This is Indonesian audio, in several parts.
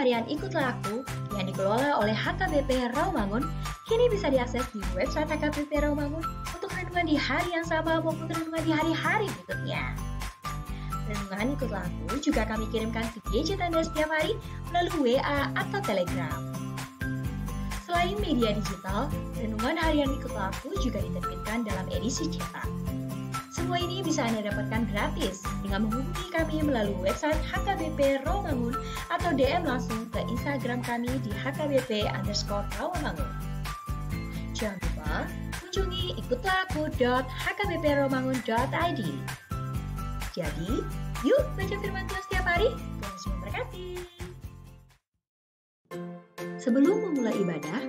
harian Ikutlah Aku yang dikelola oleh HKBP Rawamangun kini bisa diakses di website HKBP Rawamangun untuk renungan di hari yang sama maupun renungan di hari-hari berikutnya. Renungan Ikutlah Aku juga kami kirimkan ke gadget Anda setiap hari melalui WA atau Telegram. Selain media digital, renungan harian Ikutlah Aku juga diterbitkan dalam edisi cetak. Semua ini bisa Anda dapatkan gratis dengan menghubungi kami melalui website HKBP Rawamangun atau DM langsung ke Instagram kami di HKBP_Rawamangun. Jangan lupa kunjungi ikutlahAku.hkbprawamangun.id. Jadi, yuk baca firman Tuhan setiap hari. Tuhan memberkati. Sebelum memulai ibadah,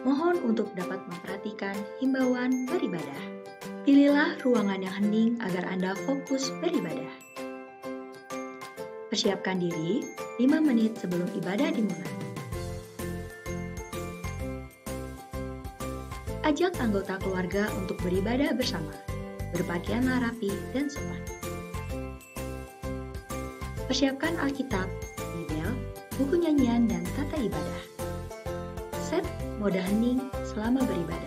mohon untuk dapat memperhatikan himbauan beribadah. Pilihlah ruangan yang hening agar Anda fokus beribadah. Persiapkan diri 5 menit sebelum ibadah dimulai. Ajak anggota keluarga untuk beribadah bersama. Berpakaianlah rapi dan sopan. Persiapkan Alkitab, Bibel, buku nyanyian, dan tata ibadah. Set mode hening selama beribadah.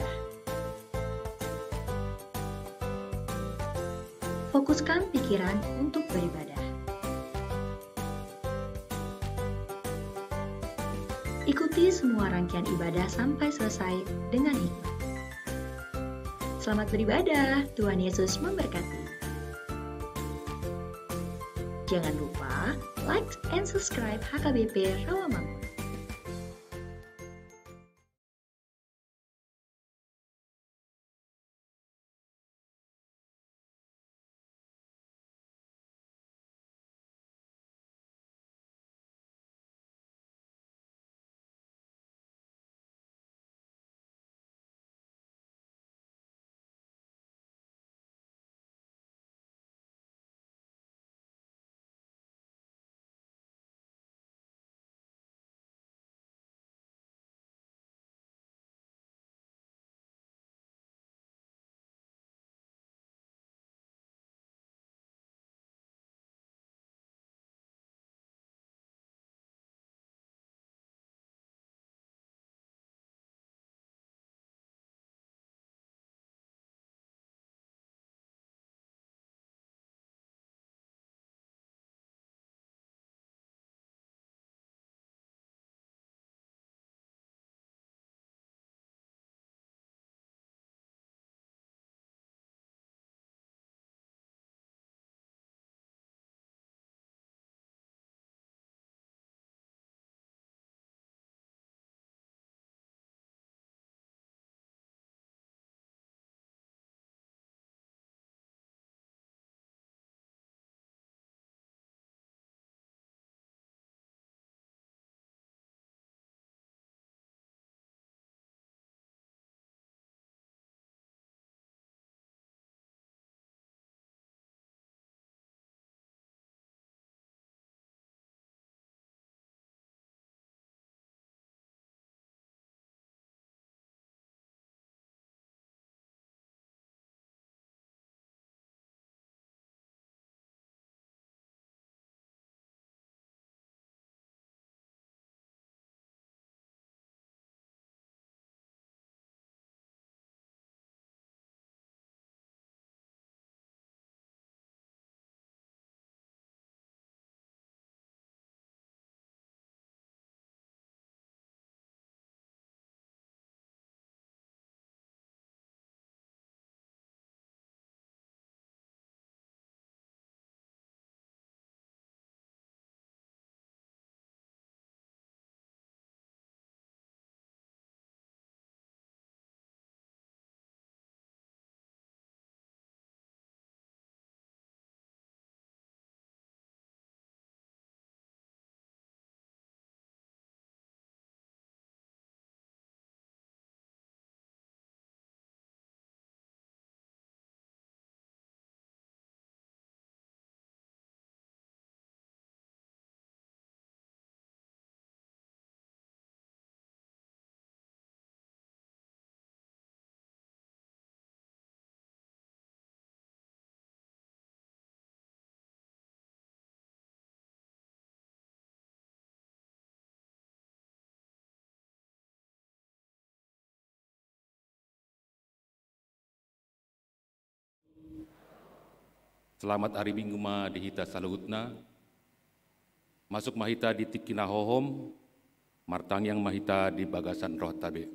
Fokuskan pikiran untuk beribadah. Ikuti semua rangkaian ibadah sampai selesai dengan hikmat. Selamat beribadah, Tuhan Yesus memberkati. Jangan lupa like and subscribe HKBP Rawamangun. Selamat hari Minggu ma dihita saluhutna. Masuk mahita di tikina hohom, martang yang mahita di bagasan roh tabe.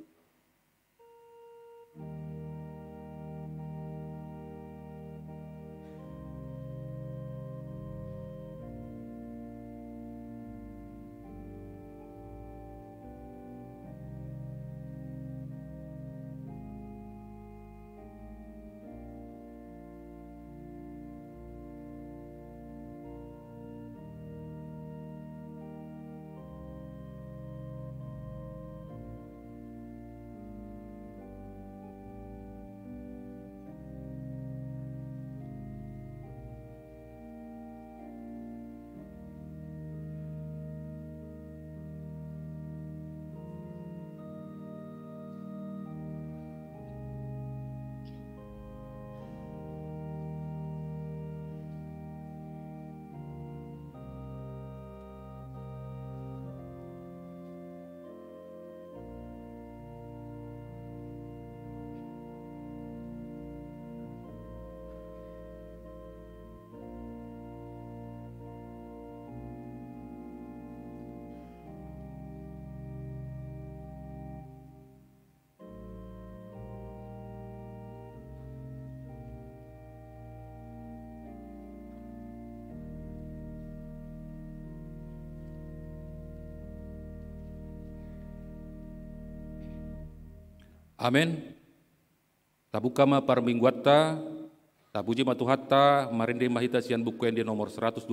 Amin. Tabukama parmingguatta, tabuji matuhatta, marinde mahita sian buku yang di nomor 125,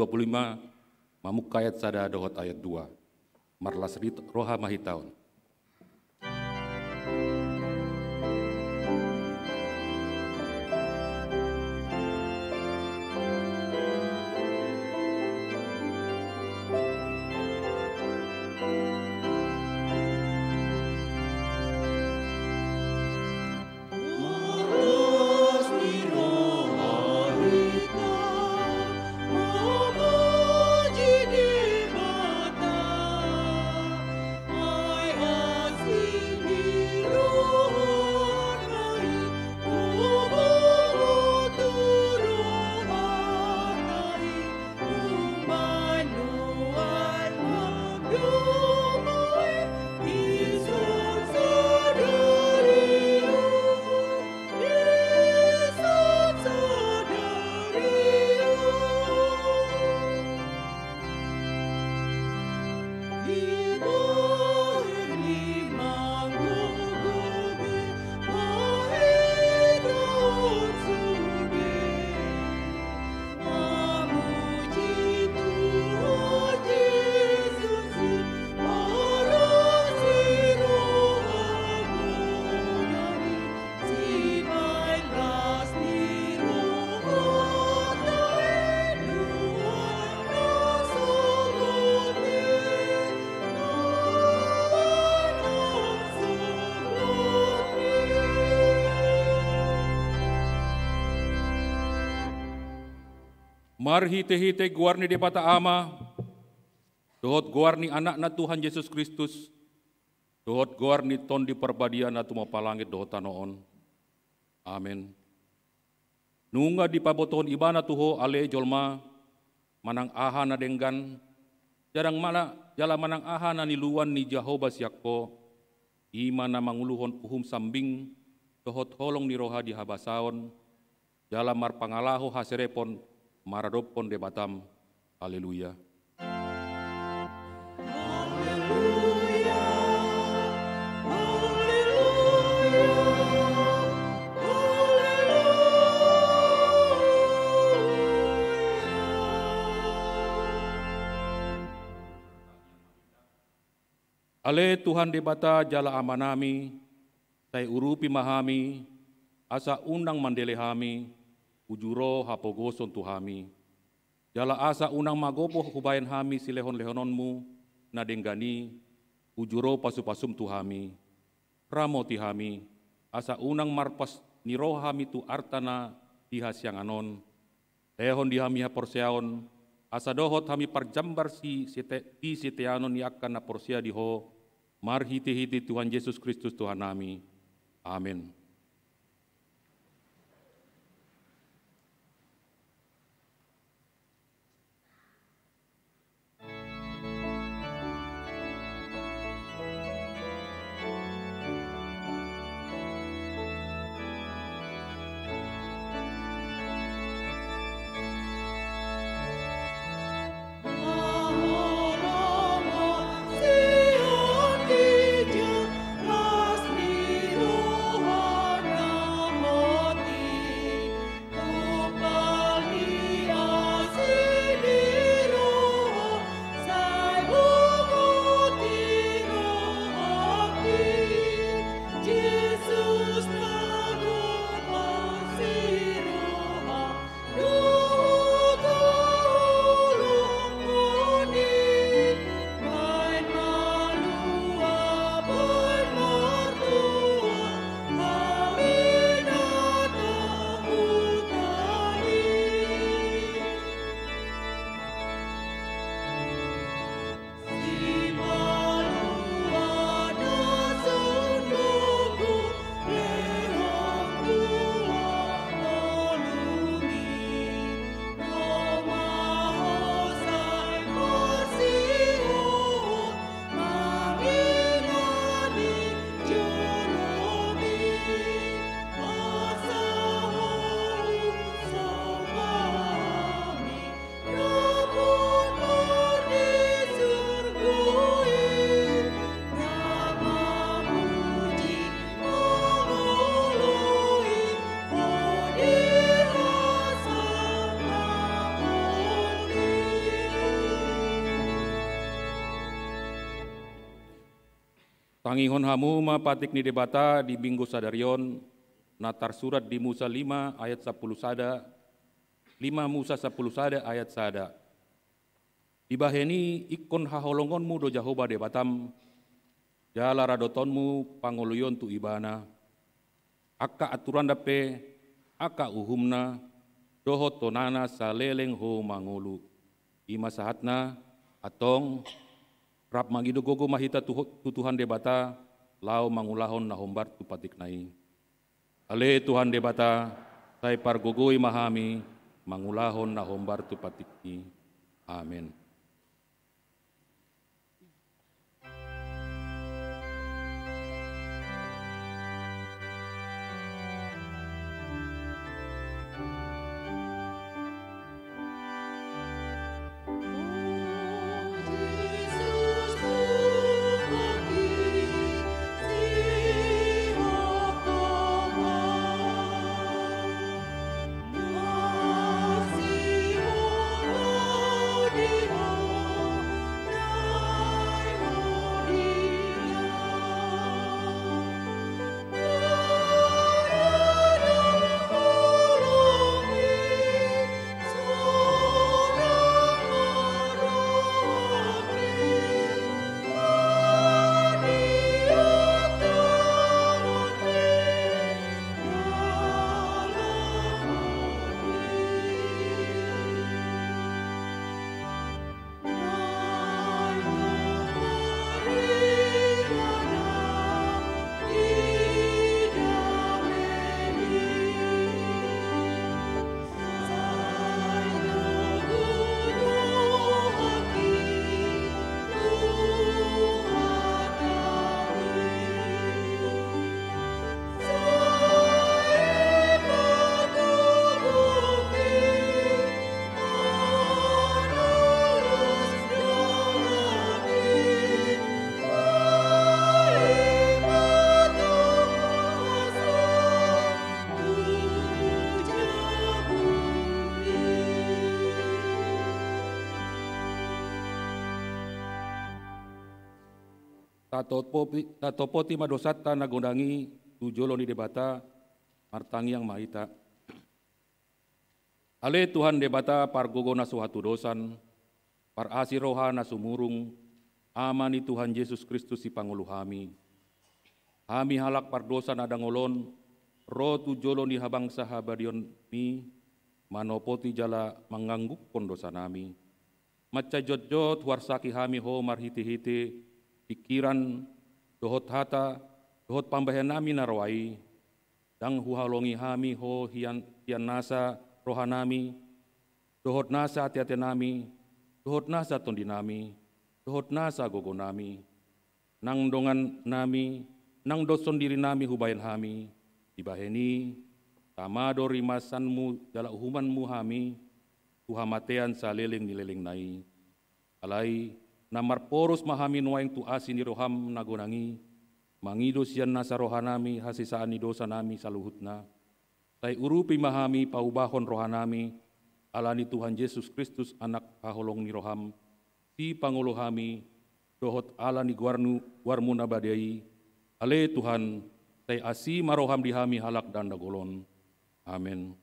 mamuk ayat sada dohot ayat 2. Marlas rit roha mahitaun. Marhite-hite guarni depata ama, dohot guarni anak na Tuhan Yesus Kristus, dohot guarni ton di perbadian na tumapalangit dohot tanoon. Amin. Nunga di pabotohon ibana tuho ale jolma, manang aha na denggan, jarang mala jala manang aha na niluan ni Jehovah siakko, ima na manguluhon uhum sambing, dohot holong ni roha di habasaon, jala mar pangalaho haserepon, maradopon de batam. Haleluya. Haleluya. Ale Tuhan de bata jala amanami, tay urupi mahami, asa unang mandelehami, ujuro hapogoson tuhami. Jala asa unang magopo hubayan hami silehon-lehononmu, na denggani, ujuro pasupasum tuhami. Ramo tihami, asa unang marpas nirohami tu artana dihasyang anon. Lehon dihami haporseaon, asa dohot hami parjambar di siteanon yakan na porsia diho, marhiti-hiti Tuhan Yesus Kristus Tuhan nami. Amin. Pangihon hamu mapatik ni debata di Minggu Sadarion, natar surat di Musa 5 ayat 10 sada, 5 Musa 10 sada ayat sada. Ibaheni ikon haholongonmu do Jahoba debatam, jala radotonmu pangoluyon tu ibana, aka aturan dape, aka uhumna, dohot tonana saleleng ho mangolu. Ima sahatna, atong, rap magido gogo mahita tutuhan debata, lau mangulahon na hombar tu patik nai. Ale Tuhan debata, say pargogoi mahami, mangulahon na hombar tu patikni. Amin. Tatopoti madosata nagondangi tujolo ni debata martangi yang mahita. Ale Tuhan debata pargogo na suhatu dosan, par asiroha na sumurung, amani Tuhan Yesus Kristus si panguluhami. Hami halak pardosa na dangolon, ro tujolo ni habang sahabadion mi, manopoti jala mengangguk kondosa nami. Maca jot-jot warsaki hami ho marhiti-hiti, pikiran, dohot hata, dohot pambahan nami narawai, dang huhalongi hami ho hian nasa rohanami, dohot nasa hati-hati nami, dohot nasa tondi nami, dohot nasa gogo nami, nang dongan nami, nang doson diri nami hubayan hami, dibaheni, tamado rimasanmu jala uhumanmu hami, tuhamatean saliling nileleng nai, alai, namar poros mahami nuaing tu asin ni roham nagonangi, mangido sian nasa rohanami hasisaan ni dosa nami saluhutna. Tay urupi mahami paubahon rohanami, alani Tuhan Yesus Kristus anak haholong ni roham, si pangulohami, dohot alani guarmu nabadai, ale Tuhan, tay asi maroham dihami halak dan dagolon. Amin.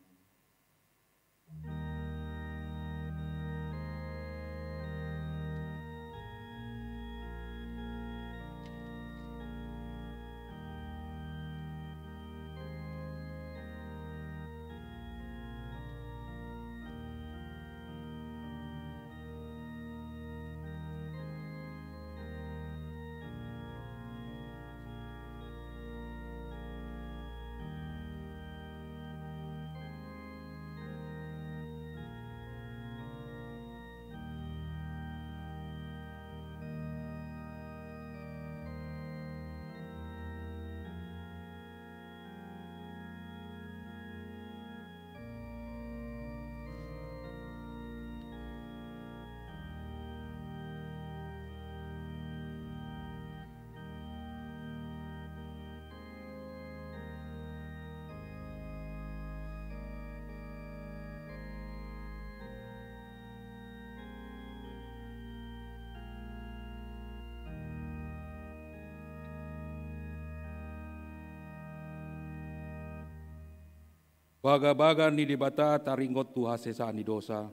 Baga-baga ni dibata taringot tu hasesa ni dosa.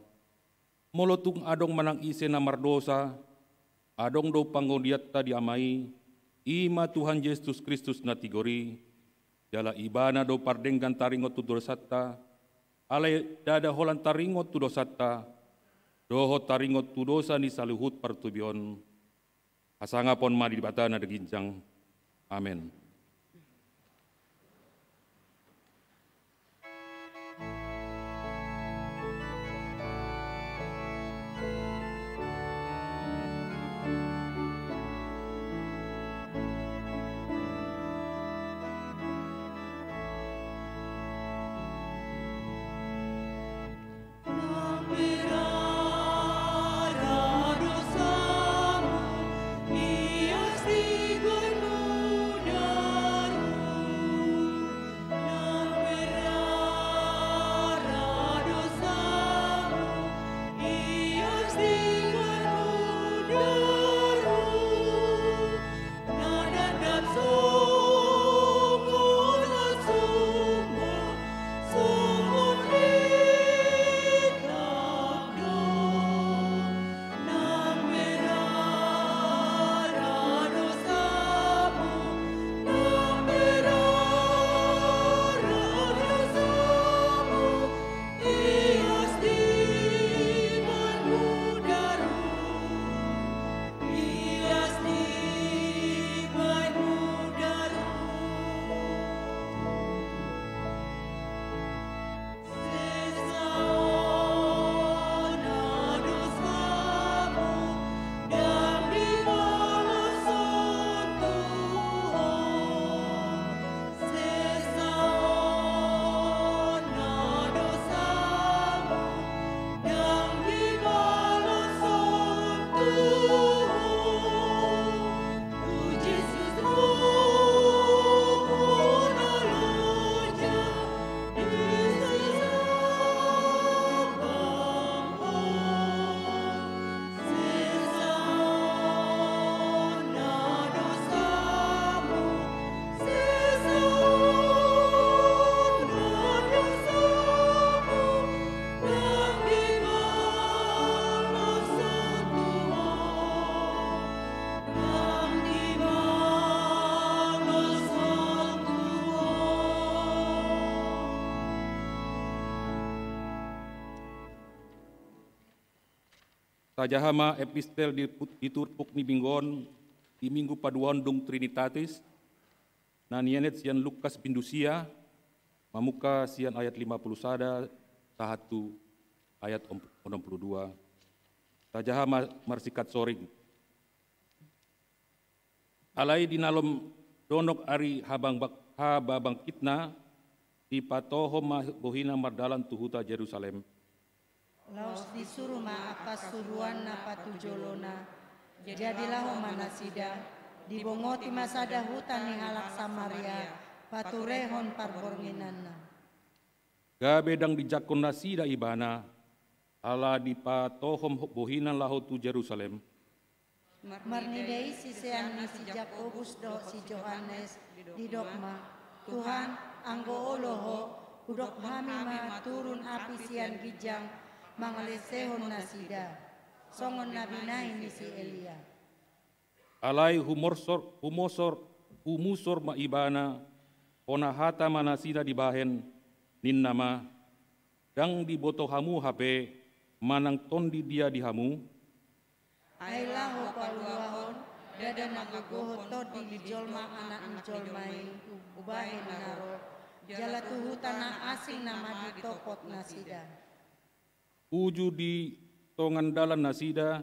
Molotung adong manang ise namar dosa, adong do panggodiat ta diamai, ima Tuhan Yesus Kristus na tigori, jala ibana do pardenggan taringot tu dosata, alai dada holan taringot tu dosata, doho taringot tu dosa ni saluhut partubion, asangapon ma dibata na deginjang. Amin. Sajahama epistel diturpuk ni Binggon di Minggu Paduan Dung Trinitatis, nanianet sian Lukas Pindusia, mamuka sian ayat 50 sada, sahatu ayat 62. Sajahama marsikat soring. Alai di nalom donok ari habang kitna, di patoho bohina mardalan tuhuta Jerusalem. Laos disuruh apa suruhan na patujolona, jadilah manasida, dibongoti masada hutan ni halak Samaria, paturehon parbornginanna. Gabedang dijakon nasida ibana, ala di patohom bohinan laho tu Jerusalem. Marnidei si sean ni si Jakobus do si Johannes, di dokma, Tuhan anggo oloho, udok hami ma turun api sian gijang, mangalesehon nasida, songon nabinai ni si Elia. Alai humusor maibana, onahata manasida dibahen, ninnama, dang diboto hamu hape, manang tondi dia dihamu. Ailahu paluahon, dada nagagoho todi di jolma anak njolmai, ubahin naro, jala tuhu tanah asing nama ditopot nasida. Uju di tongan dalan nasida,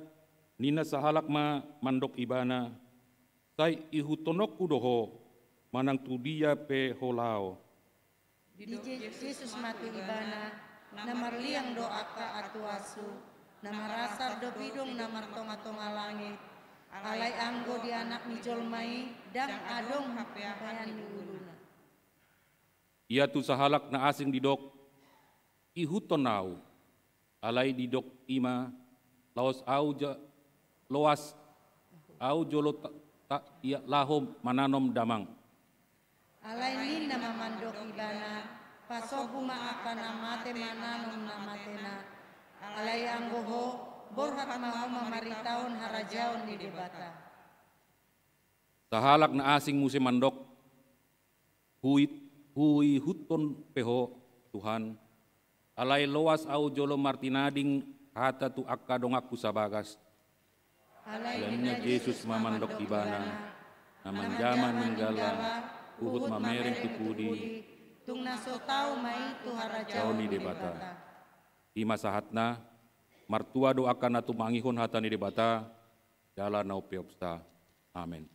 nina sahalak ma mandok ibana, say ihutonok kudoho, manang tu dia pe holao. Di Yesus mati ibana, namar liang doa ka atuasu, namar rasar do bidung namar tonga-tonga langit, alai anggo di anak ni jolmai, dang adong hapean ni uluna. Ia tu sahalak na asing didok, ihutonau, alai didok ima, laos loas au jolo ia lahom mananom damang. Alai nin nama mandok ibana, pasobuma akana mate mananum namatena, alai anggoho, borhat mahoma maritaon harajaon di debata. Sahalak na asing musim mandok, hui huton peho Tuhan, alai loas au jolo martinading hata tu akka dongakku sabagas. Alainya Yesus mamandok ibana, naman jaman menggala, uhut mamereng tipudi, tung naso tau mai tu harajaon jauh ni di debata. debata. Ima sahatna, martua doakan atu mangihon hata ni debata, jala nau peopsta. Amin.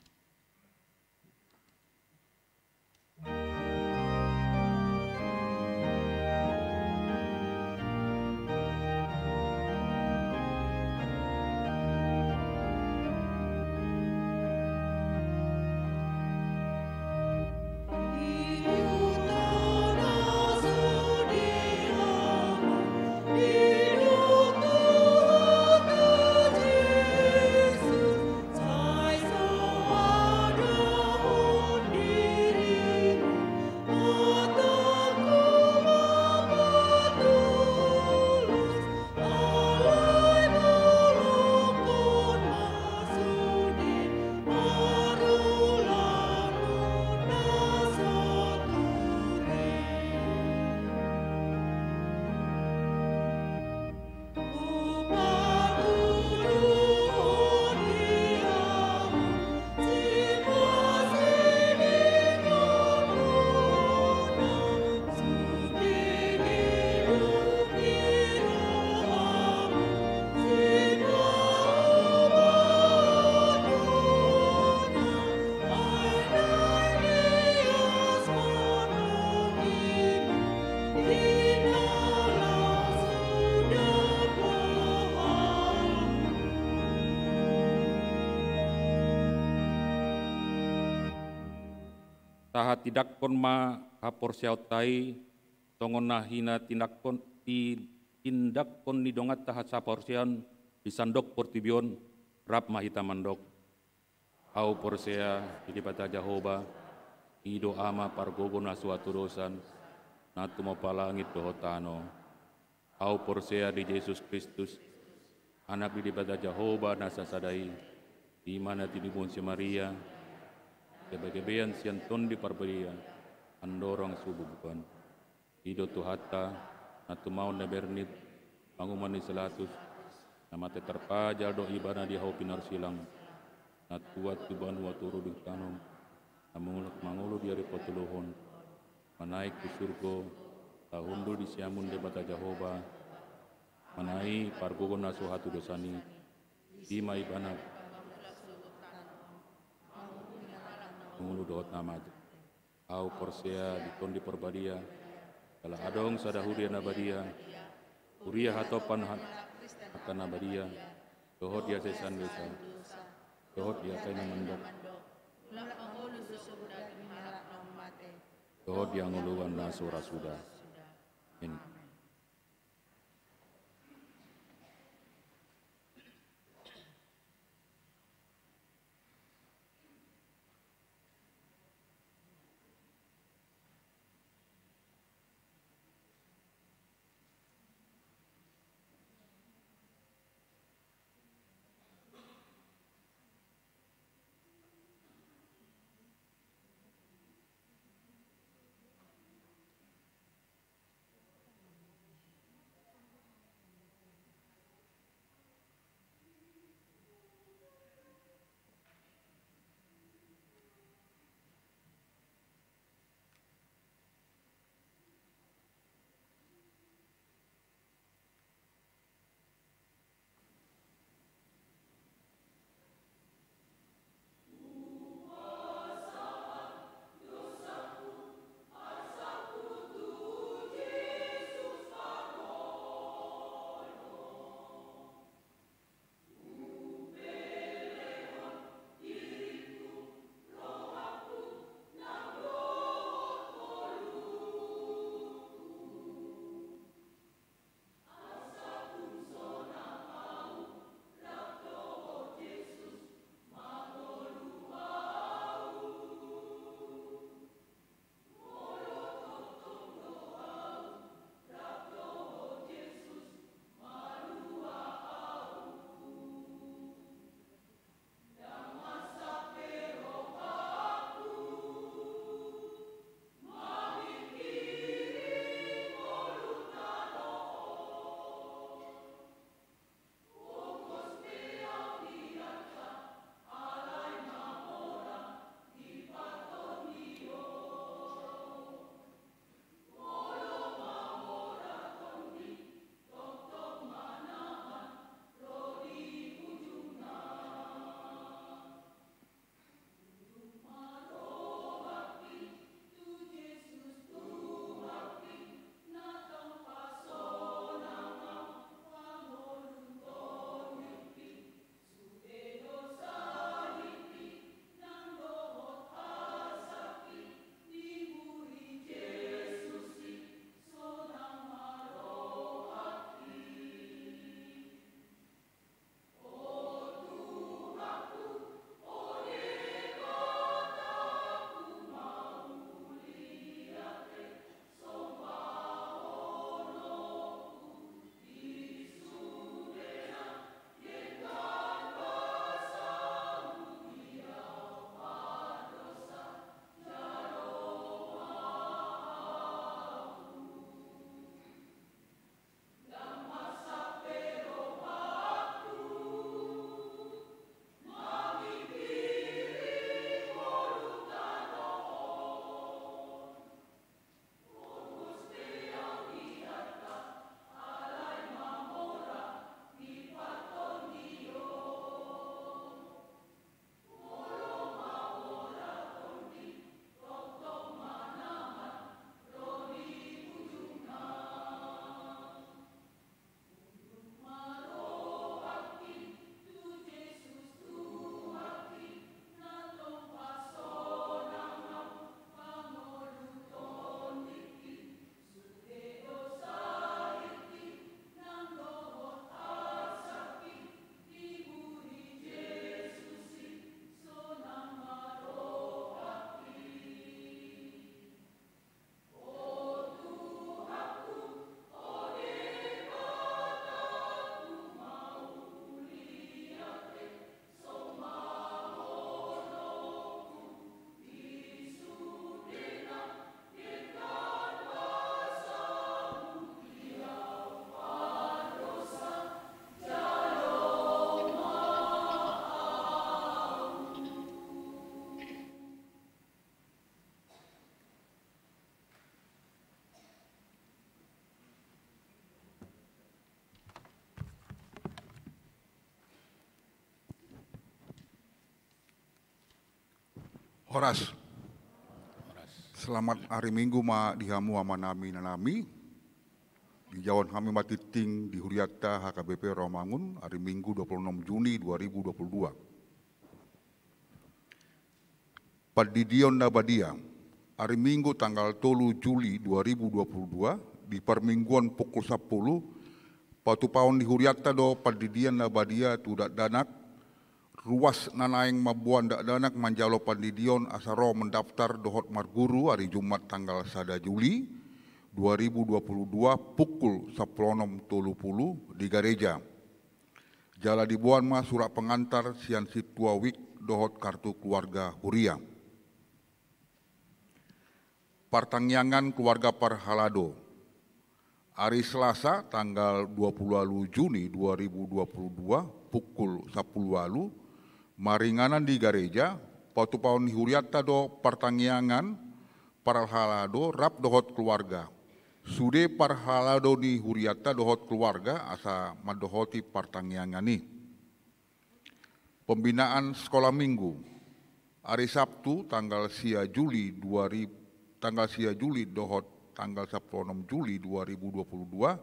Taha tidak kon ma hapor siautai, tongon nahina tindak kon ni dongat taha sapor sian disandok portibion rap mahita mandok. Au porsea di bata Jahoba, ido ama pargogo na suatu dosan, natu mo palangit dohotano. Au porsea di Yesus Kristus, anak di bata Jahoba nasa sadai, di mana tinibun si Maria, kebegebean sianton di parberia, andorong sububukan. Ido tuhata, natu mau nebernit, panguman ni selatus, namate terpajal do ibana di hau pinar silang, natuat tuban waturu di tanong, namulak mangulu di hari potuluhon, manaik ke surgo, tahundul di siamun di bata Jahoba, manai pargogon nasu hatu dosani, ima ibana, mulu dohot nama au porsea di tondi perbadia kala adong sadahudia nabadia uria hatopan akan nabadia dohot dia sesan desa dohot dia kaina mandok dohot dia nguluan nasura sudah ini. Horas. Selamat hari Minggu ma dihamu amanami nanami. Di jawan kami matiting di Huriata HKBP Rawamangun hari Minggu 26 Juni 2022. Padidion Nabadia hari Minggu tanggal 3 Juli 2022 di permingguan pukul 10 patu paon di Huriata do padidian Nabadia tudak danak ruas nanaing mabuan dak danak manjalo pandidion asaro mendaftar dohot marguru hari Jumat tanggal 1 Juli 2022 pukul 10.30 di gereja. Jala dibuan ma surat pengantar sian situa wik dohot kartu keluarga Huria. Partangyangan keluarga Parhalado. Hari Selasa tanggal 20 Juni 2022 pukul 10 maringanan di gereja, patu paun huriata do partangyangan Parhalado rap dohot keluarga. Sude Parhalado di huriata dohot keluarga asa madohoti partangyangan ni. Pembinaan sekolah minggu. Hari Sabtu tanggal 1 Juli dohot tanggal 16 Juli 2022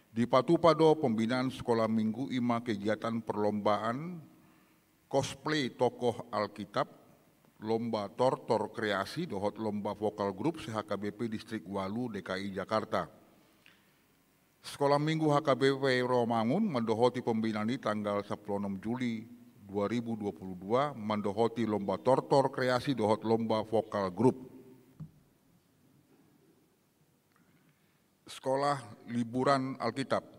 di Patupado pembinaan sekolah minggu ima kegiatan perlombaan cosplay tokoh Alkitab, lomba tortor kreasi dohot lomba vokal grup HKBP Distrik Walu DKI Jakarta. Sekolah minggu HKBP Rawamangun mendohoti pembinaan di tanggal 16 Juli 2022 mendohoti lomba tortor kreasi dohot lomba vokal grup. Sekolah liburan Alkitab.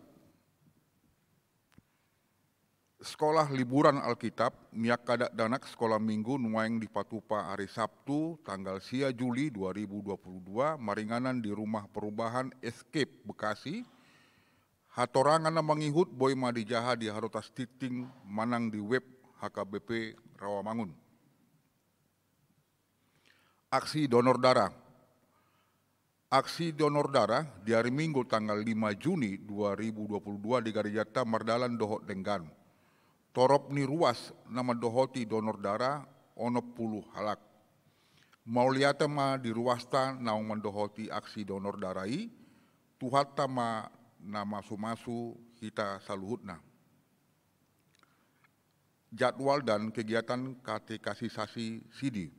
Sekolah liburan Alkitab miak kadak danak sekolah minggu nuaing di Patupa hari Sabtu tanggal 1 Juli 2022 maringanan di rumah perubahan Escape Bekasi. Hatorangan mengihut boy madijaha di harotas titing manang di web HKBP Rawamangun. Aksi donor darah. Aksi donor darah di hari Minggu tanggal 5 Juni 2022 di Garijata Mardalan Dohot Denggan. Torop ni ruas nama dohoti donor darah ono puluh halak. Mauliata ma di ruasta naung mendohoti aksi donor darai, tuhata ma nama sumasu kita saluhutna. Jadwal dan kegiatan katekisasi Sidi.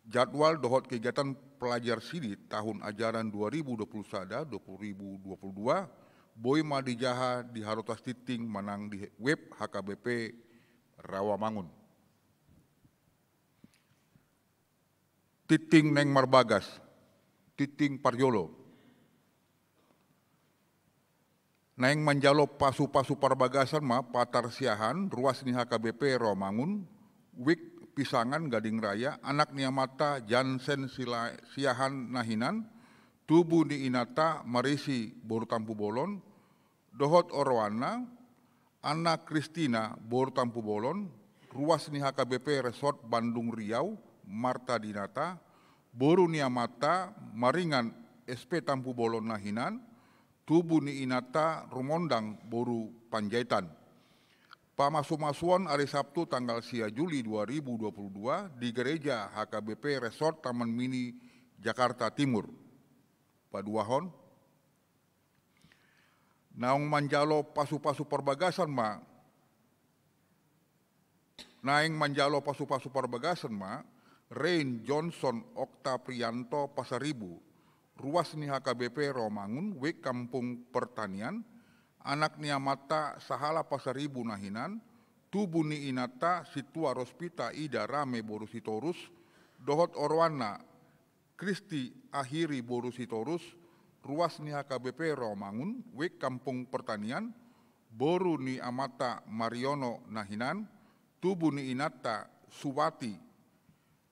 Jadwal dohot kegiatan pelajar Sidi tahun ajaran 2021-2022 boy madijaha di harotas titing manang di web HKBP Rawamangun. Titing neng marbagas, titing parjolo. Neng manjalo pasu-pasu parbagasan ma patar siahan ruas ni HKBP Rawamangun, wik pisangan Gading Raya, anak niamata Jansen siahan nahinan, tubuh ni inata marisi boru tampu bolon, dohot orwana, anak Kristina boru tampu bolon, ruas ni HKBP Resort Bandung Riau, Marta Dinata, boru niamata maringan SP tampu bolon nahinan, tubuh ni inata rumondang boru Panjaitan. Pamasu-masuan hari Sabtu tanggal 1 Juli 2022 di gereja HKBP Resort Taman Mini Jakarta Timur. Paduahon. Naung manjalo pasu-pasu perbagasan ma. Naing manjalo pasu-pasu perbagasan ma. Rain Johnson Okta Prianto Pasaribu. Ruas ni HKBP Rawamangun, wek Kampung Pertanian. Anak niamata sahala Pasaribu nahinan. Tubuh ni inata situa rospita ida rame borusitorus. Dohot orwana Kristi akhiri borusitorus. Ruas ni HKBP Rawamangun, wek Kampung Pertanian. Boru ni amata Mariono nahinan. Tubuh ni inata Suwati.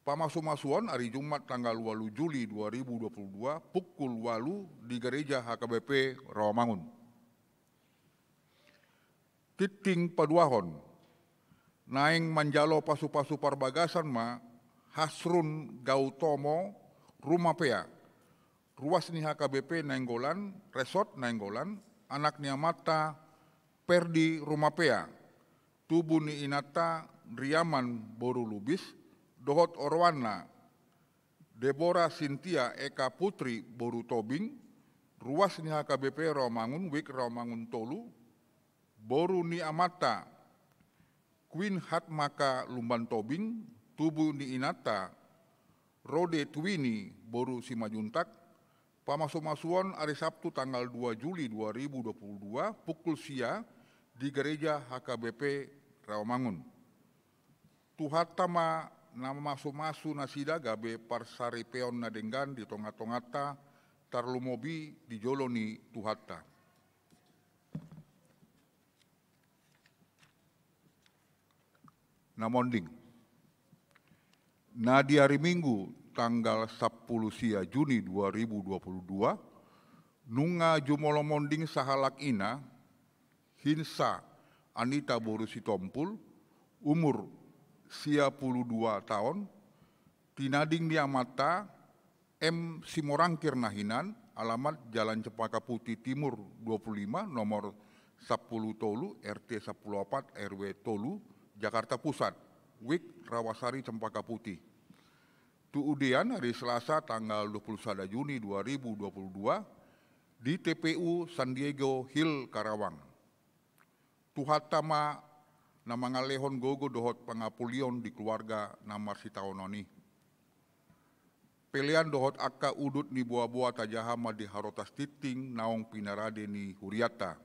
Pamasu-masuan hari Jumat tanggal 8 Juli 2022 pukul 8 di gereja HKBP Rawamangun. Titing paduahon, naing manjalo pasu-pasu parbagasan ma, Hasrun Gautomo Rumapea, ruas ni HKBP Nainggolan, Resort Nainggolan, anak niamata Perdi Rumapea, tubuh ni inata Riaman Boru Lubis, dohot Orwana, Deborah Cynthia Eka Putri Boru Tobing, ruas ni HKBP Rawamangun, Wik Rawamangun Tolu, Boru ni Amata, Queen Hatmaka Lumban Tobing, Tubu ni Inata, Rode Twini Boru Simajuntak, pamasuk-masuan hari Sabtu tanggal 2 Juli 2022 pukul sia di gereja HKBP Rawamangun. Tuhatama nama masu-masu nasida gabe parsari peon nadenggan di tonga-tongata tarlumobi di joloni tuhata. Namonding. Nah di hari Minggu tanggal 10 sia Juni 2022, nunga jumolomonding sahalak ina, Hinsa Anita Boru Sitompul, umur sia 22 tahun, tinading dia mata M. Simorangkir Nahinan, alamat Jalan Cempaka Putih Timur 25, nomor 10 Tolu, RT 14 RW Tolu, Jakarta Pusat, Wik Rawasari Cempaka Putih. Tuudian hari Selasa tanggal 21 Juni 2022 di TPU San Diego Hill, Karawang. Tuhatama nama ngalehon gogo dohot pangapulion di keluarga namar si taononi. Pelian dohot akka udut ni buah-buah tajahama di harotas titing naong pinarade ni huriata.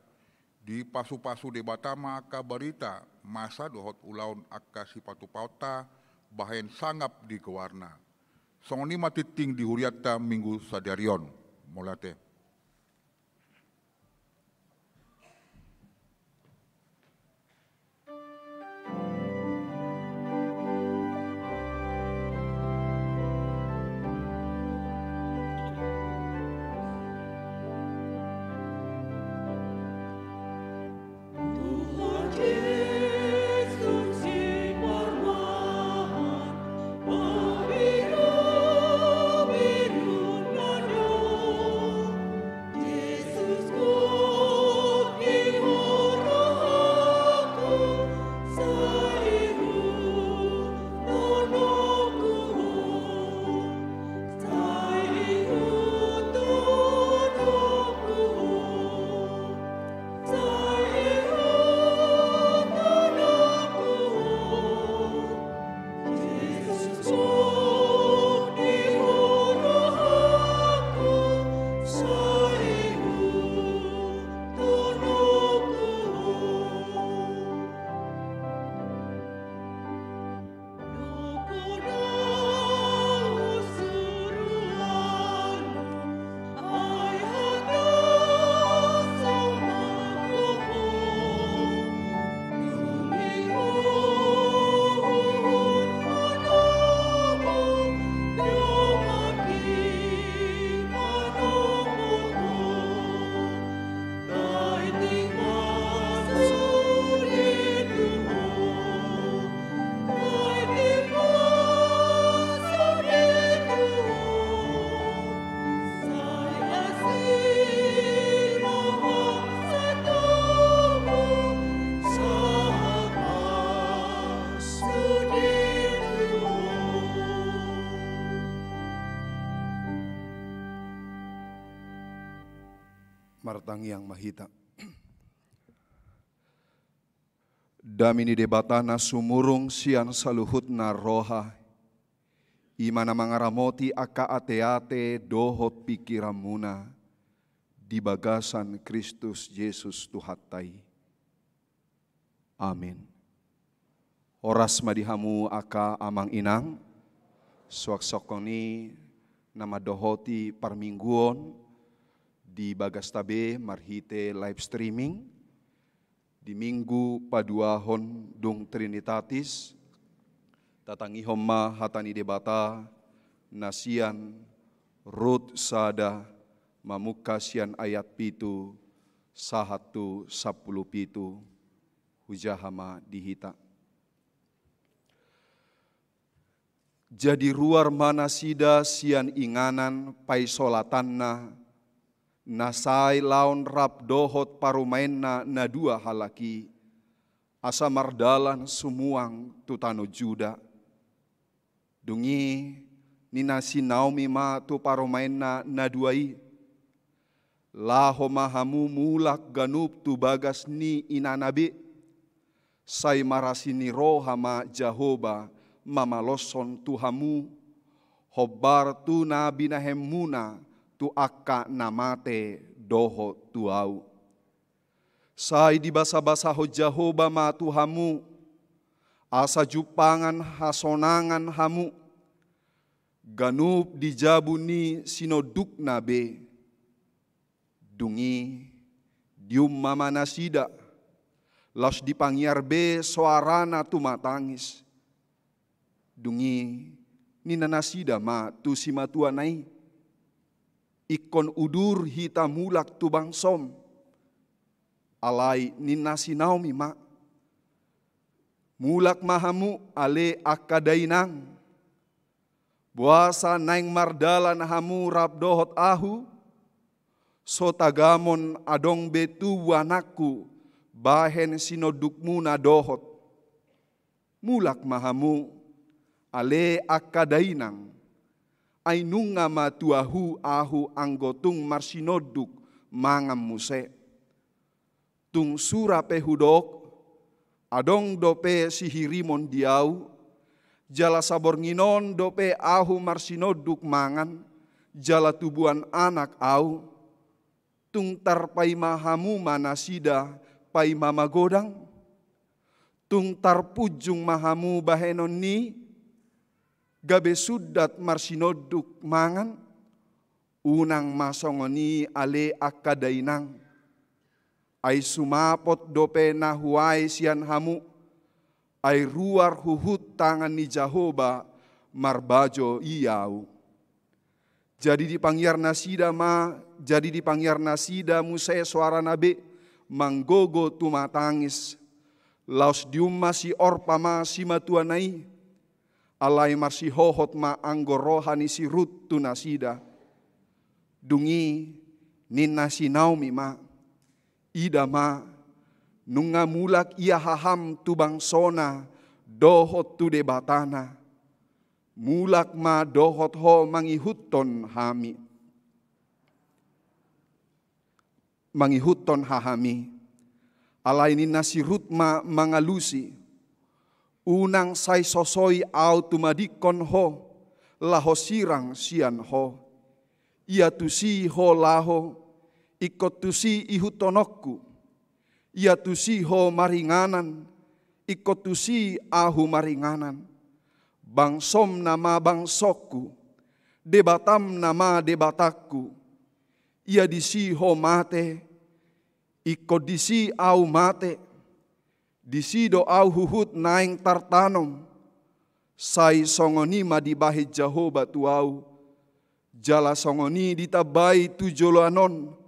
Di pasu-pasu debatama akka barita masa dohot ulaun akka si patupauta bahen sangap di kewarna. Songoni matiting di huriata minggu sadarion. Molate. Martang yang mahita. Damini debatana sumurung sian saluhut na roha. Imana mangaramoti aka ate-ate dohot pikiramuna. Di bagasan Kristus Yesus Tuhatai. Amin. Oras madihamu aka amang inang. Swak-sokoni nama dohoti parmingguon. Di Bagastabe marhite live streaming di Minggu paduahon dung Trinitatis tatangi homma hatani debata nasian Rut sada mamukasian ayat pitu sahatu 10 pitu hujahama dihita. Jadi ruar mana sida sian inganan paisolatanna nasai laun rap dohot parumainna na dua halaki asa mardalan sumuang tutano juda Dungi nina si Naomi ma tu paromaina na duai. Laho mahamu mulak ganup tu bagas ni inanabi. Sai marasini roha ma Jahoba mamaloson tuhamu. Hobar tu nabi nahemuna tu akka namate doho tuau. Sai di basa-basa ho Jahoba ma tuhamu. Asa jupangan hasonangan hamu. Ganup di jabuni sinoduk nabe. Dungi dium mama nasida. Las dipangiar be suarana tu matangis. Dungi nina nasida ma tu si matua nai. Ikon udur hita mulak tu bangsom. Alai nina si Naomi ma. Mulak mahamu ale akadainang. Buasa naing mardalan hamu rabdohot ahu. Sotagamon adong betu wanakku. Bahen sinodukmu na dohot. Mulak mahamu ale akadainang. Ainunga matuahu ahu anggotung marsinoduk mangam muse. Tung sura pehudok. Adong dope sihirimon diau, jala sabor nginon dope ahu marsinoduk mangan, jala tubuan anak au, tung tarpai mahamu manasida pai mama godang, tung tarpujung mahamu bahenon ni, gabe sudat marsinoduk mangan, unang masongoni ale akadainang. Ai sumapot dope nahuai sian hamu. Ai ruar huhut tangan ni Jahoba marbajo iau. Jadi dipanggir nasida ma, jadi dipanggir nasida muse suara nabe manggogo tumatangis. Laos dium masih orpa ma si matuanai. Alai marsi hohot ma anggo rohani si rut tu nasida. Dungi nina si Naomi ma. Ida ma nunga mulak ia haham tu bangsona dohot tu debatana. Mulak ma dohot ho mangihuton hami. Mangihuton hahami. Alaini nasirut ma mangalusi. Unang sai sosoi au tumadikon ho. Laho sirang sian ho. Ia tusi ho laho. Ikot tusi ihutonokku. Ia tusi ho maringanan. Ikot tusi ahu maringanan. Bangsom nama bangsokku. Debatam nama debatakku. Ia disi ho mate. Ikot disi au mate. Disi do au huhut naing tartanom. Sai songoni madibahi Jahoba tuau. Jala songoni ditabai tu joloanon.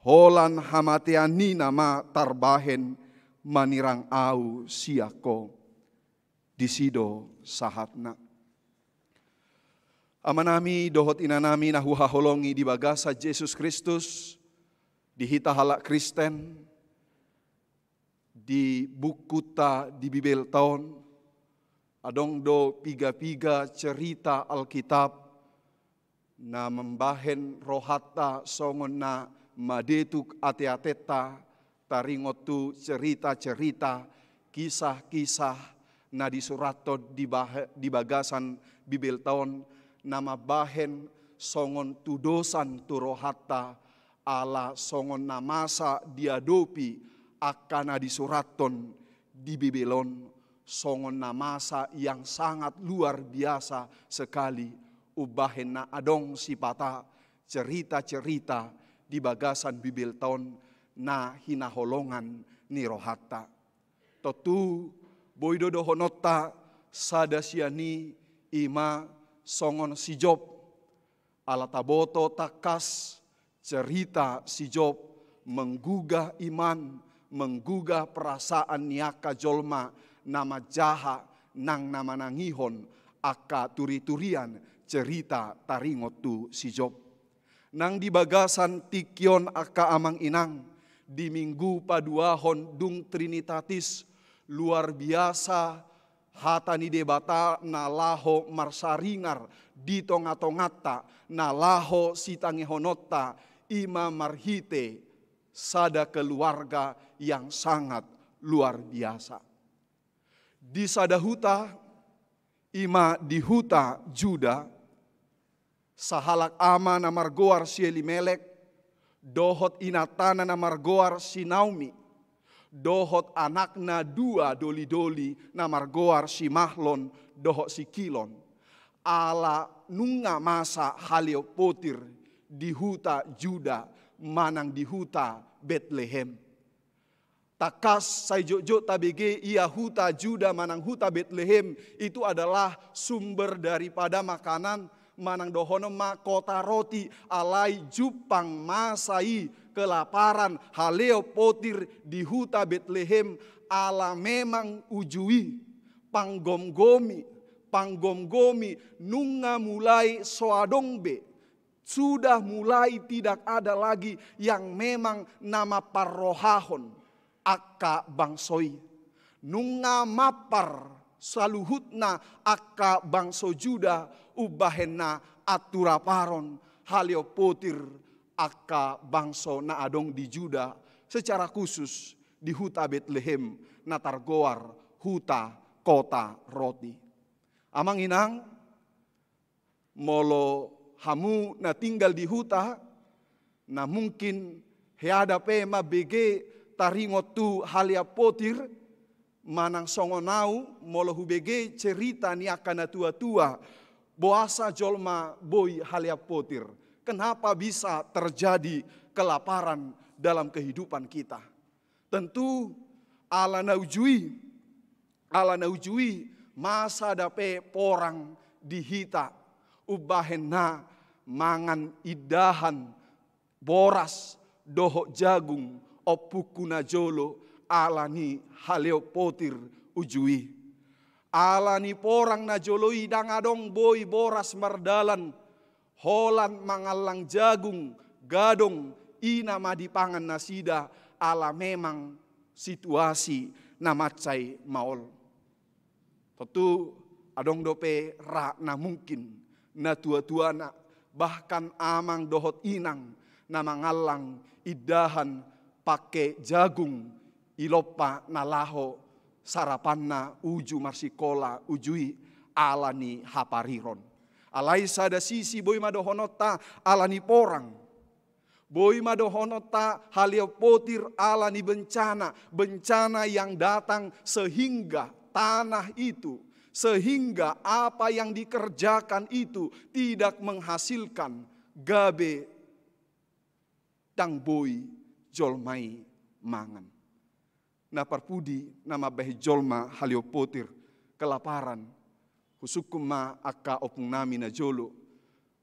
Holan hamateani nama tarbahen manirang au siako disido sahatna. Amanami dohot inanami nahuhaholongi di bagasa Yesus Kristus di hita halak Kristen di bukuta di Bibel tahun adong do piga-piga cerita Alkitab na membahen rohata songon na madetuk ate-ateta taringotu cerita-cerita kisah-kisah na disurato di bagasan Bibel tahun nama bahen songon tudosan turohata ala songon namasa diadopi akana disuraton di Bibelon songon namasa yang sangat luar biasa sekali ubahen na adong sipata cerita-cerita di bagasan Bibel tahun na hinaholongan ni rohata. Totu boidodo honota sadasiani ima songon si Job. Alataboto takas cerita si Job menggugah iman, menggugah perasaan niaka jolma nama jaha nang nama nangihon aka turi-turian cerita taringotu si Job. Nang di bagasan tikyon aka amang inang di minggu paduahon dung trinitatis luar biasa Hatani debata na laho marsaringar di tonga-tongata na laho sitangi honota ima marhite sada keluarga yang sangat luar biasa. Di sada huta ima di huta Juda sahalak ama na margoar si Elimelek dohot inatana na margoar si Naomi dohot anakna dua doli-doli na margoar si Mahlon dohot si Kilon ala nunga masa halio potir di huta Juda manang di huta Betlehem. Takas sayjojo tabege ia huta Juda manang huta Betlehem itu adalah sumber daripada makanan manang dohono ma kota roti alai jupang masai kelaparan haleo potir di huta Betlehem ala memang ujui panggomgomi nunga mulai soadongbe sudah mulai tidak ada lagi yang memang nama parrohahon akka bangsoi nunga mapar saluhutna akka bangso Juda ubahenna aturaparon halio potir akka bangso na adong di Juda secara khusus di huta Betlehem natargoar huta kota roti. Amang inang molo hamu na tinggal di huta na mungkin heada pe mabege taringot tu halia potir manang songonau molo hubege cerita ni akan tua-tua boasa jolma boy halia potir. Kenapa bisa terjadi kelaparan dalam kehidupan kita? Tentu ala naujui masa dape porang dihita ubahena mangan idahan boras dohok jagung opukuna jolo alani haleo potir ujui. Alani porang na jolo idang adong boy boras mardalan holan mangalang jagung gadong ina madipangan nasida ala memang situasi namacai maol. Tentu adong dope ra na mungkin na tua-tua na bahkan amang dohot inang na mangalang idahan pake jagung ilopa na laho sarapanna uju marsikola ujui alani hapariron. Alai sada sisi boy madohonota alani porang. Boy madohonota halio potir alani bencana yang datang sehingga tanah itu, sehingga apa yang dikerjakan itu tidak menghasilkan gabe tang boy jolmai mangan. Na parpudi nama behi jolma halio potir kelaparan husukum ma akka opung nami na jolo.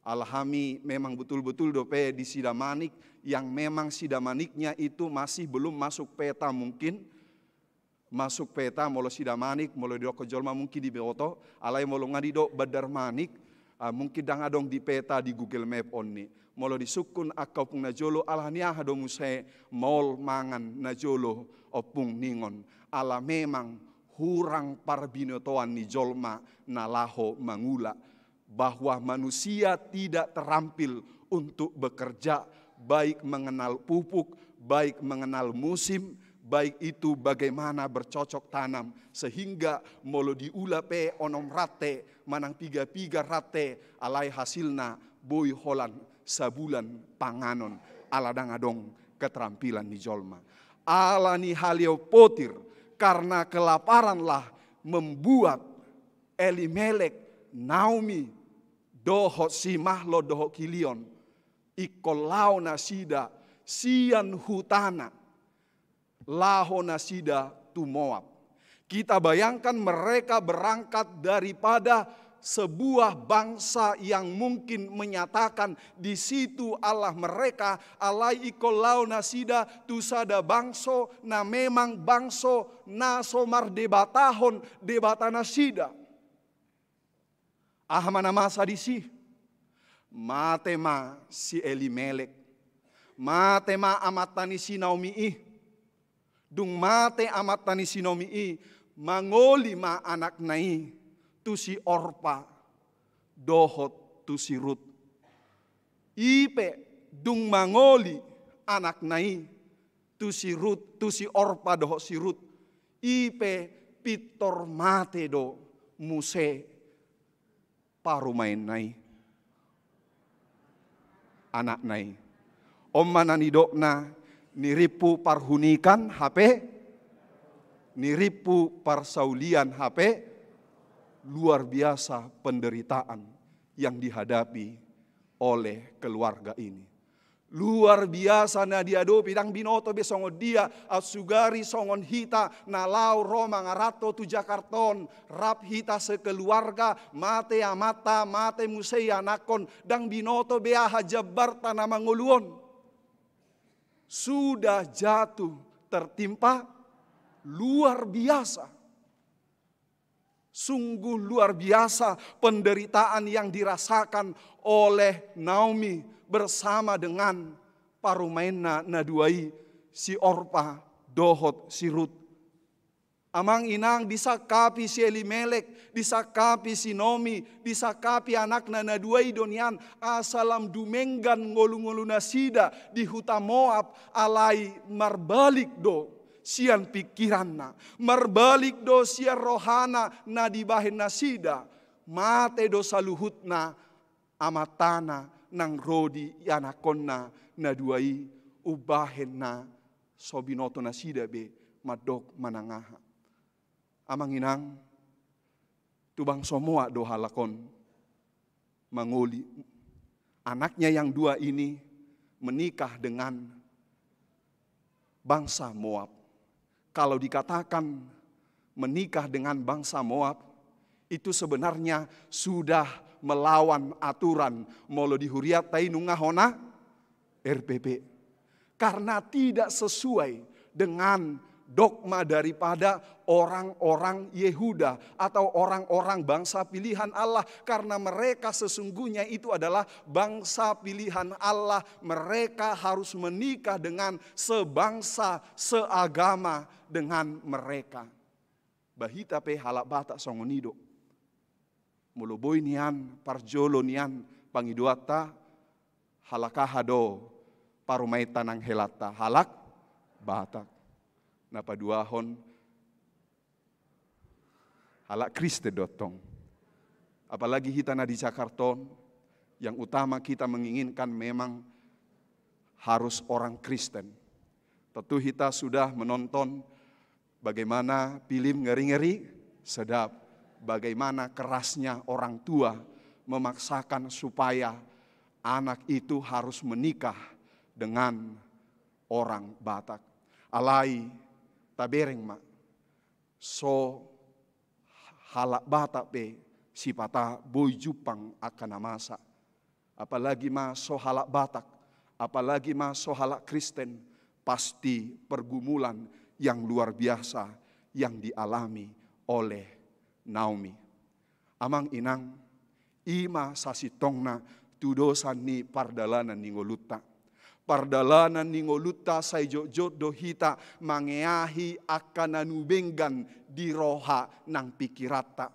Alhami memang betul-betul dope di Sidamanik yang memang Sidamaniknya itu masih belum masuk peta mungkin. Masuk peta molo Sidamanik, molo di jolma mungkin di Beoto, alai molo ngadi do Badarmanik, mungkin dang adong di peta di Google Map onni. Molo di sukun akka opung na jolo alhania hado muse mol mangan na jolo opung ningon. Ala memang hurang parbinotoan ni jolma na laho mangula bahwa manusia tidak terampil untuk bekerja, baik mengenal pupuk, baik mengenal musim, baik itu bagaimana bercocok tanam, sehingga molo diulape onom rate manang piga-piga rate alai hasilna boy holan sabulan panganon aladang adong keterampilan ni jolma. Ala ni halio potir karena kelaparanlah membuat Elimelek, Naomi, dohot si Mahlo dohot Kilion, ikolau nasida sian hutana, laho nasida tu Moab. Kita bayangkan mereka berangkat daripada sebuah bangsa yang mungkin menyatakan di situ Allah mereka alai ikolau nasida tusada bangso na memang bangso na somar debatahon debata nasida. Ahmana masa disi matema si Elimelek matema amatani si Naomi dung mate amatani si Naomi mangoli ma anak nai tu si Orpa dohot tu si Rut. Ipe dung mangoli anak nai tu si Rut tu si Orpa dohot si Rut. Ipe pitor mate do muse parumain nai anak nai. Om mananidok na niripu parhunikan HP, niripu parsaulian HP, luar biasa penderitaan yang dihadapi oleh keluarga ini. Luar biasa na diado pidang binoto besongo dia asugari songon hita nalau Roma ngarato tu Jakarton rap hita sekeluarga mate amata mate musei anakon dang binoto beaha jabarta nama ngoluon sudah jatuh tertimpa luar biasa. Sungguh luar biasa penderitaan yang dirasakan oleh Naomi bersama dengan parumainna naduai si Orpa dohot si Rut. Amang inang disakapi si Elimelek, disakapi si Naomi, disakapi anakna naduai donian asalam dumenggan ngolu-ngolu nasida di huta Moab alai marbalik do sian pikiranna, marbalik do sian rohana na dibahen nasida, mate do saluhutna amatana nang rodi yanakonna na duai ubahen na sobinoto nasida be madok manangaha. Amang inang tubang semua do halakon mangoli anaknya yang dua ini menikah dengan bangsa Moab. Kalau dikatakan menikah dengan bangsa Moab, itu sebenarnya sudah melawan aturan molo dihuriat tai nungahona RPP. Karena tidak sesuai dengan dogma daripada orang-orang Yehuda atau orang-orang bangsa pilihan Allah. Karena mereka sesungguhnya itu adalah bangsa pilihan Allah. Mereka harus menikah dengan sebangsa, seagama dengan mereka. Bahita pe halak bata songonido. Muluboy nian, parjolo nian, pangiduata, halakahado, parumay tanang helata, halak batak. Napaduahon halak Kriste dotong. Apalagi kita na di Jakarta, yang utama kita menginginkan memang harus orang Kristen. Tentu kita sudah menonton bagaimana film ngeri-ngeri sedap, bagaimana kerasnya orang tua memaksakan supaya anak itu harus menikah dengan orang Batak. Alai tabereng mak so halak Batak pe sipata boy jupang akan amasa. Apalagi ma so halak Batak, apalagi ma so halak Kristen, pasti pergumulan yang luar biasa yang dialami oleh Naomi. Amang inang ima sasitongna tudosan ni pardalanan ningoluta. Pardalanan ningoluta say jojot dohita mangeahi akan nanubenggan di roha nang pikirata.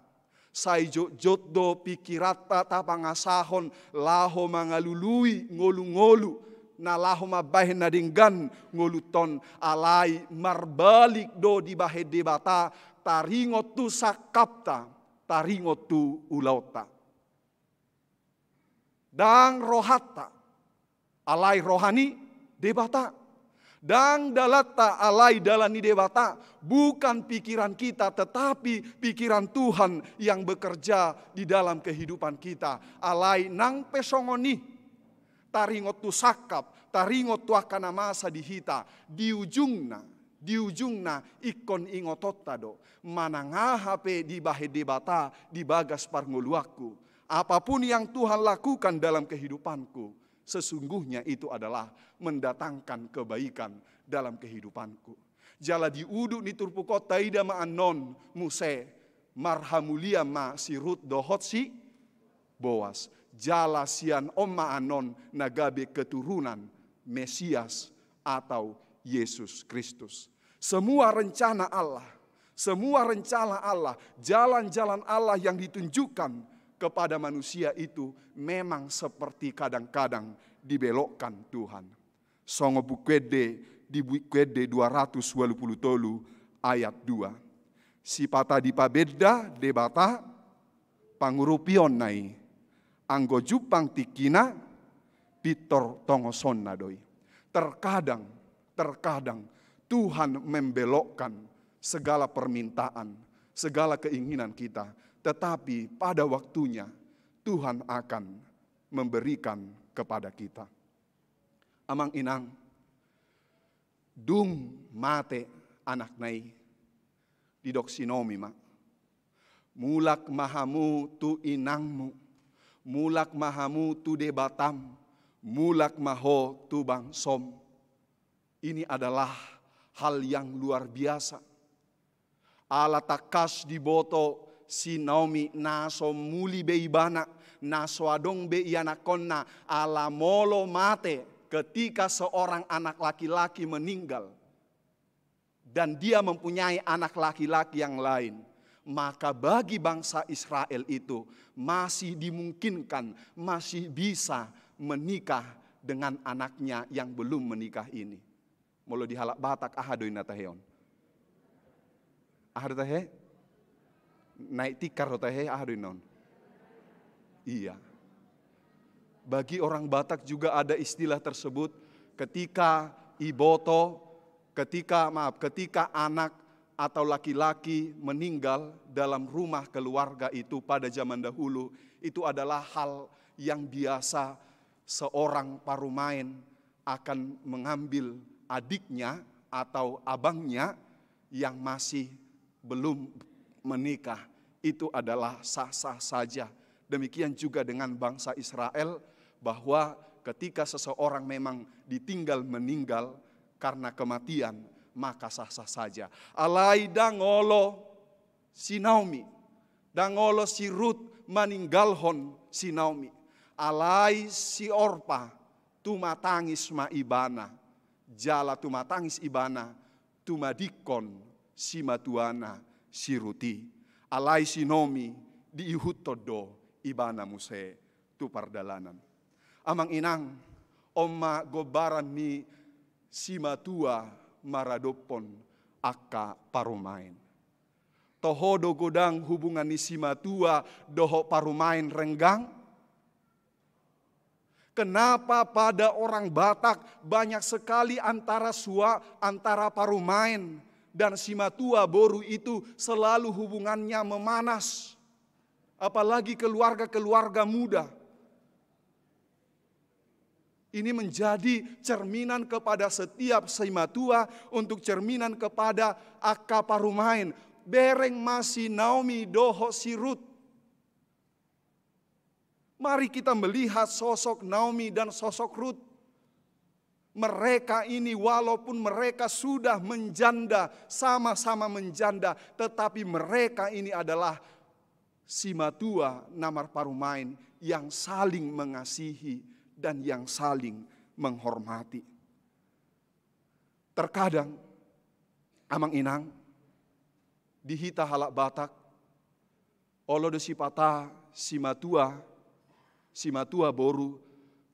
Say jojot do pikirata tapangasahon laho mangalului ngolu-ngolu na laho mabahen na dinggan ngoluton alai marbalik do di bahe debata taringot tu sakapta taringot tu ulauta. Dang rohata alai rohani debata. Dang dalata alai dalani debata. Bukan pikiran kita tetapi pikiran Tuhan yang bekerja di dalam kehidupan kita. Alai nang pesongoni. Taringot tu sakap. Taringot tu akan masa dihita. Di ujungna ikon ingototado. Manangahape di bahe debata di bagas parngoluaku. Apapun yang Tuhan lakukan dalam kehidupanku, sesungguhnya itu adalah mendatangkan kebaikan dalam kehidupanku. Jala diuduk ni turpu kota ida ma anon muse marhamulia ma si Rut dohot si Boas. Jala sian omma anon nagabe keturunan Mesias atau Yesus Kristus. Semua rencana Allah, Semua rencana Allah, jalan-jalan Allah yang ditunjukkan kepada manusia itu memang seperti kadang-kadang dibelokkan Tuhan. Songo bukwede di bukwede 223 ayat 2. Sipata dipabeda debata pangurupion nai. Anggo jupang tikina pitor tongosonna doi. Terkadang Tuhan membelokkan segala permintaan, segala keinginan kita. Tetapi pada waktunya Tuhan akan memberikan kepada kita. Amang inang, dung mate anak nai didok sinomi mak. Mulak mahamu tu inangmu, mulak mahamu tu debatam, mulak maho tu bangsom. Ini adalah hal yang luar biasa. Ala takas diboto si Naomi naso muli beibana, naso adong beianakonna ala molo mate ketika seorang anak laki-laki meninggal. Dan dia mempunyai anak laki-laki yang lain. Maka bagi bangsa Israel itu masih dimungkinkan, masih bisa menikah dengan anaknya yang belum menikah ini. Molo dihalak Batak ahadoy nataheon. Ahad tahe? Naik tikar tahe ahadoy non. Iya. Bagi orang Batak juga ada istilah tersebut ketika iboto, ketika anak atau laki-laki meninggal dalam rumah keluarga itu pada zaman dahulu, itu adalah hal yang biasa. Seorang parumain akan mengambil adiknya atau abangnya yang masih belum menikah. Itu adalah sah-sah saja. Demikian juga dengan bangsa Israel, bahwa ketika seseorang memang ditinggal meninggal karena kematian, maka sah-sah saja. Alai dangolo si Naomi, dangolo si Rut meninggalhon si Naomi. Alai si Orpa tumatangis ma ibana, jala tumatangis ibana, tumadikon si matuana si Ruti. Alai si Naomi diihutodo ibana muse tu pardalanan. Amang inang oma gobaran ni si matua maradopon aka parumain. Tohodo godang hubungan ni si matua doho parumain renggang. Kenapa pada orang Batak banyak sekali antara parumain dan si matua boru itu selalu hubungannya memanas. Apalagi keluarga-keluarga muda. Ini menjadi cerminan kepada setiap si matua, untuk cerminan kepada aka parumain. Bereng masih Naomi doho si Rut. Mari kita melihat sosok Naomi dan sosok Rut. Mereka ini walaupun mereka sudah menjanda, sama-sama menjanda, tetapi mereka ini adalah si matua namar parumain yang saling mengasihi dan yang saling menghormati. Terkadang amang inang dihita halak Batak, olo de sipata si matua boru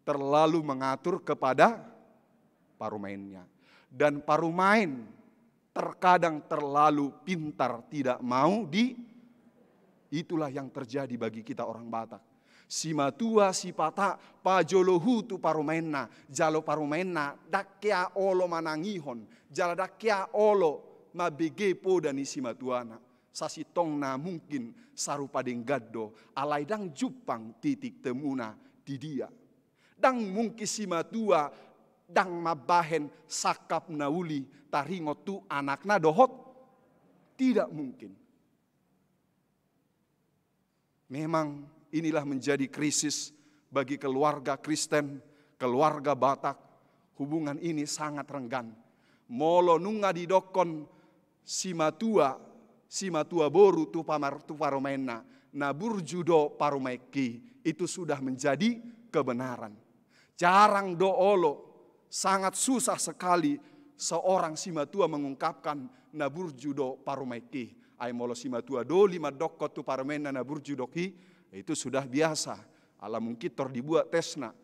terlalu mengatur kepada parumainnya. Dan parumain terkadang terlalu pintar, tidak mau itulah yang terjadi bagi kita orang Batak. Si matua si pata pajolohu tu parumainna, jalo parumainna dakya olo manangihon, jala dakya olo mabegepo dani si matuana. Sasitong na mungkin sarupa gaddo alai dang jupang titik temuna di dia. Dang mungkin si matua dang mabahen sakap nauli taringo tu anakna dohot. Tidak mungkin. Memang inilah menjadi krisis bagi keluarga Kristen, keluarga Batak. Hubungan ini sangat renggan. Molo nunga didokon si matua boru tu parumainna, nabur judo parumaiki, itu sudah menjadi kebenaran. Jarang doolo, sangat susah sekali seorang simatua mengungkapkan naburjudo parumeki. Ai molo simatua do lima dokot tu parumena naburjudoki, itu sudah biasa. Ala mungkin dibuat tesna,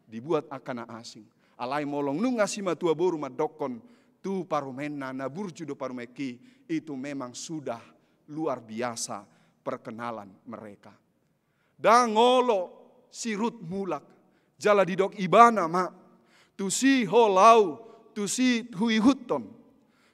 dibuat akana asing. Alai molong nunga simatua boru madokon tu parumena naburjudo parumeki, itu memang sudah luar biasa perkenalan mereka. Dan ngolo sirut mulak, jala didok ibana ma, tu si ho lau, tu si hui huton,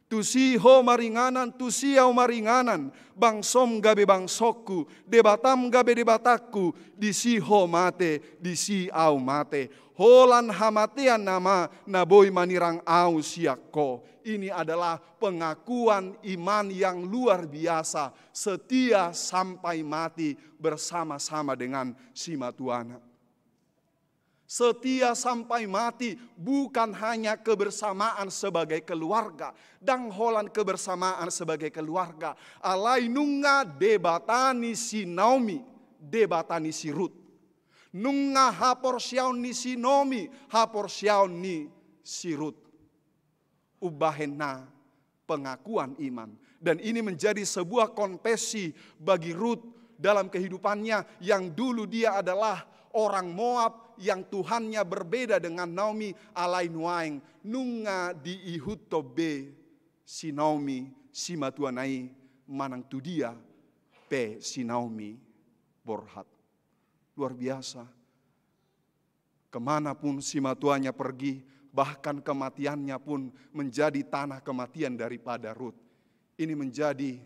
tu si ho maringanan, tu si au maringanan, bangsom gabe bangsoku, debatam gabe debataku, di si ho mate, di si au mate, holan hamatian nama naboi manirang au siako. Ini adalah pengakuan iman yang luar biasa, setia sampai mati bersama-sama dengan Simatuana. Setia sampai mati bukan hanya kebersamaan sebagai keluarga, dan holan kebersamaan sebagai keluarga. Alai nunga debatani si Naomi, debatani si Rut. Nunga hapor siaun ni si Naomi, hapor siaun ni si Rut. Ubahena pengakuan iman. Dan ini menjadi sebuah konfesi bagi Rut dalam kehidupannya, yang dulu dia adalah orang Moab yang Tuhannya berbeda dengan Naomi. Alai nuaing nunga di ihutobe si Naomi si matuanai manang tu dia pe si Naomi borhat. Luar biasa. Kemanapun si matuanya pergi, bahkan kematiannya pun menjadi tanah kematian daripada Rut. Ini menjadi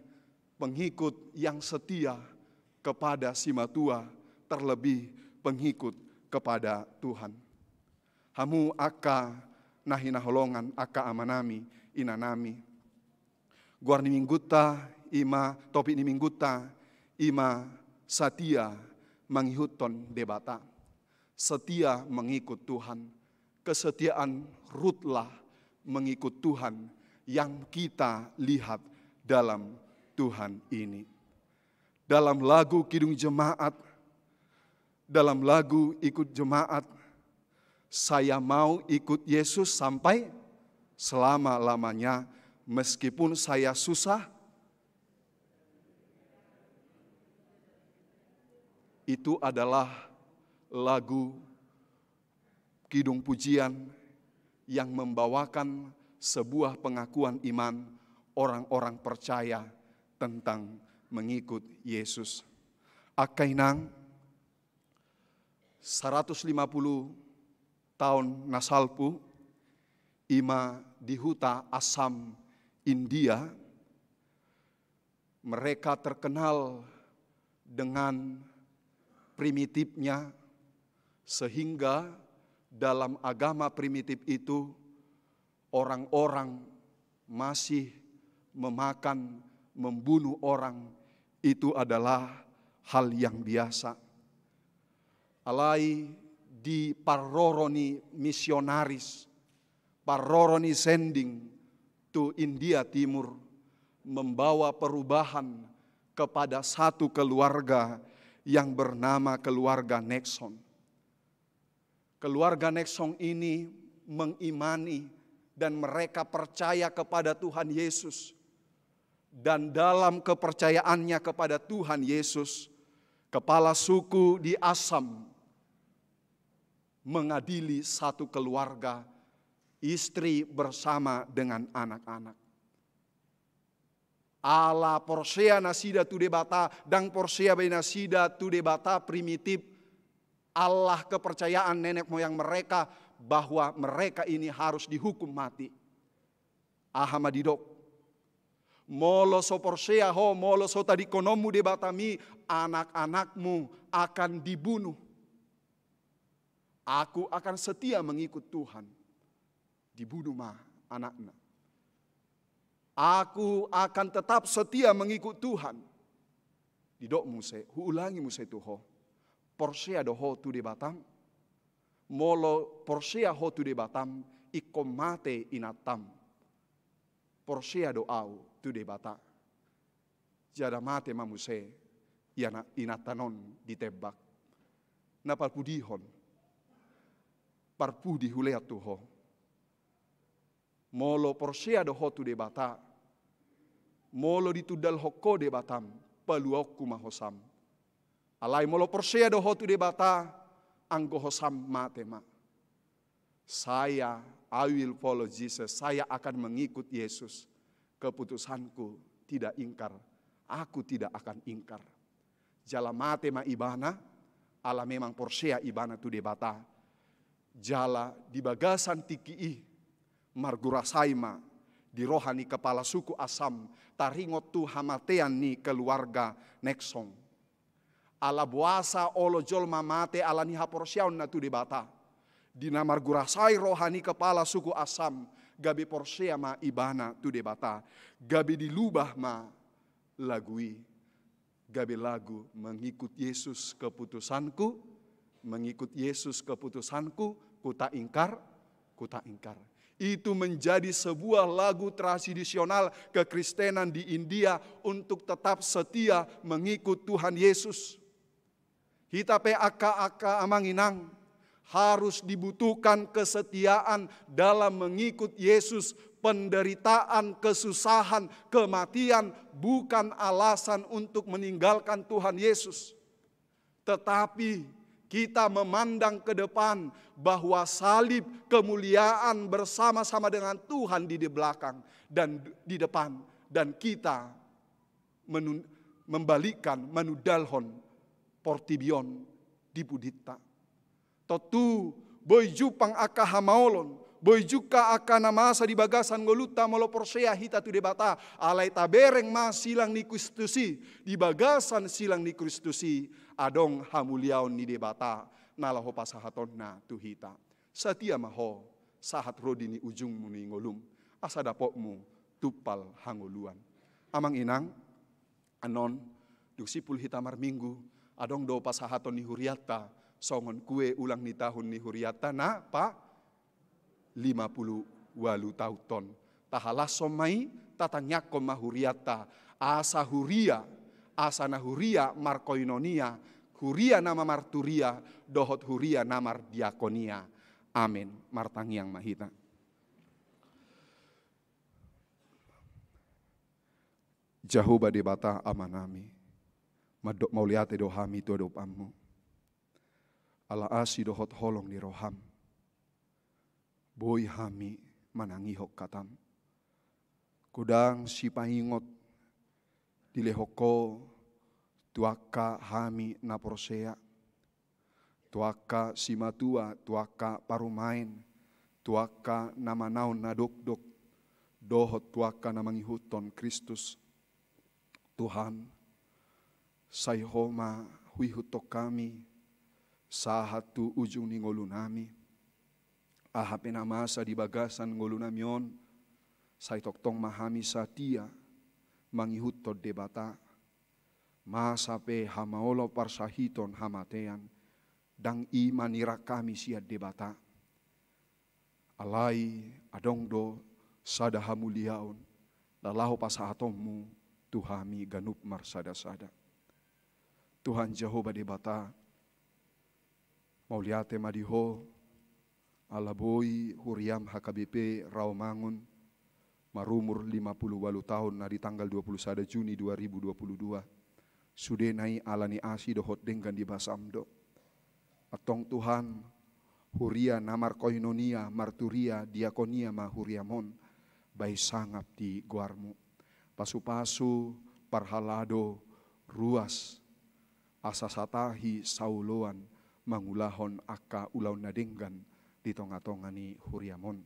pengikut yang setia kepada si matua, terlebih pengikut kepada Tuhan. Hamu aka nahina holongan aka amanami inanami. Guar ni mingguta ima topi ni mingguta ima satia mengikuton debata. Setia mengikut Tuhan. Kesetiaan Rutlah mengikut Tuhan yang kita lihat dalam Tuhan ini. Dalam lagu Kidung Jemaat, dalam lagu ikut jemaat, saya mau ikut Yesus sampai selama-lamanya, meskipun saya susah. Itu adalah lagu kidung pujian yang membawakan sebuah pengakuan iman orang-orang percaya tentang mengikut Yesus. Akainang 150 tahun nasalpu ima di huta Assam, India. Mereka terkenal dengan primitifnya, sehingga dalam agama primitif itu orang-orang masih memakan, membunuh orang, itu adalah hal yang biasa. Alai di parroroni misionaris, parroroni sending to India Timur, membawa perubahan kepada satu keluarga yang bernama keluarga Nexon. Keluarga Nexon ini mengimani dan mereka percaya kepada Tuhan Yesus. Dan dalam kepercayaannya kepada Tuhan Yesus, kepala suku di Assam mengadili satu keluarga, istri bersama dengan anak-anak. Ala porsea nasida tu debata dan porsea be nasida tu debata primitif. Allah kepercayaan nenek moyang mereka bahwa mereka ini harus dihukum mati. Ahamadidok. Molo so porsea ho, molo so tadi konomu debatami, anak-anakmu akan dibunuh. Aku akan setia mengikut Tuhan. Dibunuh mah anaknya. Aku akan tetap setia mengikut Tuhan. Didok muse, ulangi muse tu ho. Porsea do ho tu de batam. Molo porsea ho tu de batam, ikomate inatam. Porsea do au tu de bata. Jada mate mamuse, yana inatanon ditebak. Napal pudihon. Parpudi hulea tu ho. Molo porsia do hotu de bata. Molo ditudal hoko de batam. Peluokku mahosam. Alai molo porsia do hotu de bata. Anggo hosam matema. Saya, I will follow Jesus. Saya akan mengikut Yesus. Keputusanku tidak ingkar. Aku tidak akan ingkar. Jala matema ibana. Ala memang porsia ibana tu de bata. Jala di bagasan tiki margurasaima di rohani kepala suku Asam taringot tu hamatean ni keluarga Neksong. Ala buasa olo jol mamate ala ni haporsiaun na tu de bata. Di namar gurasai rohani kepala suku Asam gabi porsia ma ibana tu de bata. Gabi dilubah ma lagui. Gabi lagu mengikut Yesus keputusanku, mengikut Yesus keputusanku, kuta ingkar. Itu menjadi sebuah lagu tradisional kekristenan di India untuk tetap setia mengikut Tuhan Yesus. Kita pe aka amanginang harus dibutuhkan kesetiaan dalam mengikut Yesus. Penderitaan, kesusahan, kematian bukan alasan untuk meninggalkan Tuhan Yesus. Tetapi kita memandang ke depan bahwa salib kemuliaan bersama-sama dengan Tuhan di belakang dan di depan. Dan kita membalikkan menudalhon portibion di budita. Totu boy jupang aka hamaolon. Boy juga akan masa di bagasan ngoluta molo porsea hita tu debata. Alai tabereng mas silang ni Kristusi. Di bagasan silang ni Kristusi. Adong hamuliaon ni debata. Nalaho pasahaton na tu hita. Setia maho sahat rodi ni ujung muni ngolum. Asa dapokmu tupal hangoluan. Amang inang anon dusipul hita mar minggu. Adong do pasahaton ni huriata. Songon kue ulang ni tahun ni huriata na pa 58 tahun. Tahalas somai tatanyakko mahuriata. Asa huria, asa na huria markoinonia. Huria nama marturia, dohot huria namar diakonia. Amin. Martangiang mahita. Jehovah debata amanami. Madok mauliate dohami tu dopamu. Ala asi dohot holong di roham. Boy hami manangihok katam. Kudang si paingot dilehoko tuaka hami na prosea. Tuaka si matua, tuaka parumain. Tuaka namanaon na dokdok. Dohot tuaka namangihuton Kristus. Tuhan, sayhoma huihutok kami. Sahatu ujung ni ngolu nami. Ahapin amasa di bagasan ngulu namion. Say toktong mahami satia. Mangihutod debata. Masape hamaolo parsahiton hamatean. Dang imanira kami siya debata. Alai adongdo sada hamuliaon. Lalaho pasahatommu tuhami ganup marsada-sada. Tuhan Jehovah debata. Mauliate madiho. Alaboy huriam HKBP Rawamangun marumur 58 tahun na di tanggal 21 Juni 2022 sudenai alani asi dohot denggan di basamdo atong Tuhan huria namar koinonia marturia diakonia ma huriamon bai sangap di guarmu pasu-pasu parhalado ruas asasatahi sauloan mangulahon aka ulau nadenggan di tonga-tonga ni huriamon.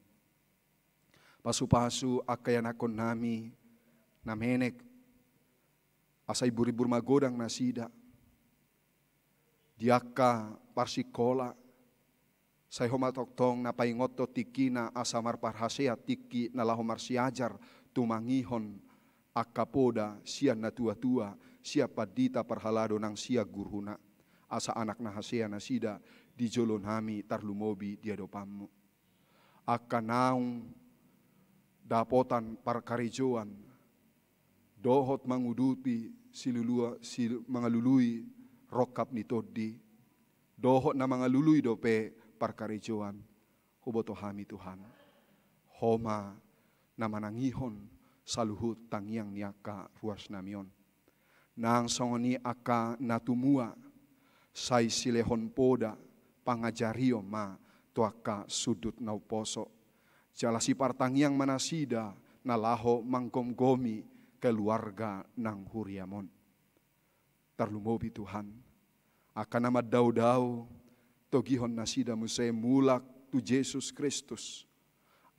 Pasu-pasu akayanakon nami namenek asay buribur magodang nasida. Diaka parsikola say homatoktong na paingoto tiki na asamar parhasea tiki na lahomar siajar tumangihon akapoda siya na tua-tua siya padita parhalado ng siya gurhuna asa anak na hasea nasida di jolon hami tarlumobi dia dopamu. Akanaung dapotan parkarijoan dohot mangudupi mangalului rokap ni todi dohot na mangalului dope parkarijoan huboto hami Tuhan. Homa na manangihon saluhut tangiang niaka ruas namion. Nang songoni aka natumua sai silehon poda pangajario ma tuaka sudut nauposo. Jala si partangiang manasida na laho mangkomgomi keluarga nang huriamon. Tarlumobi Tuhan, akan nama daw-daw togihon nasida musay mulak tu Jesus Kristus.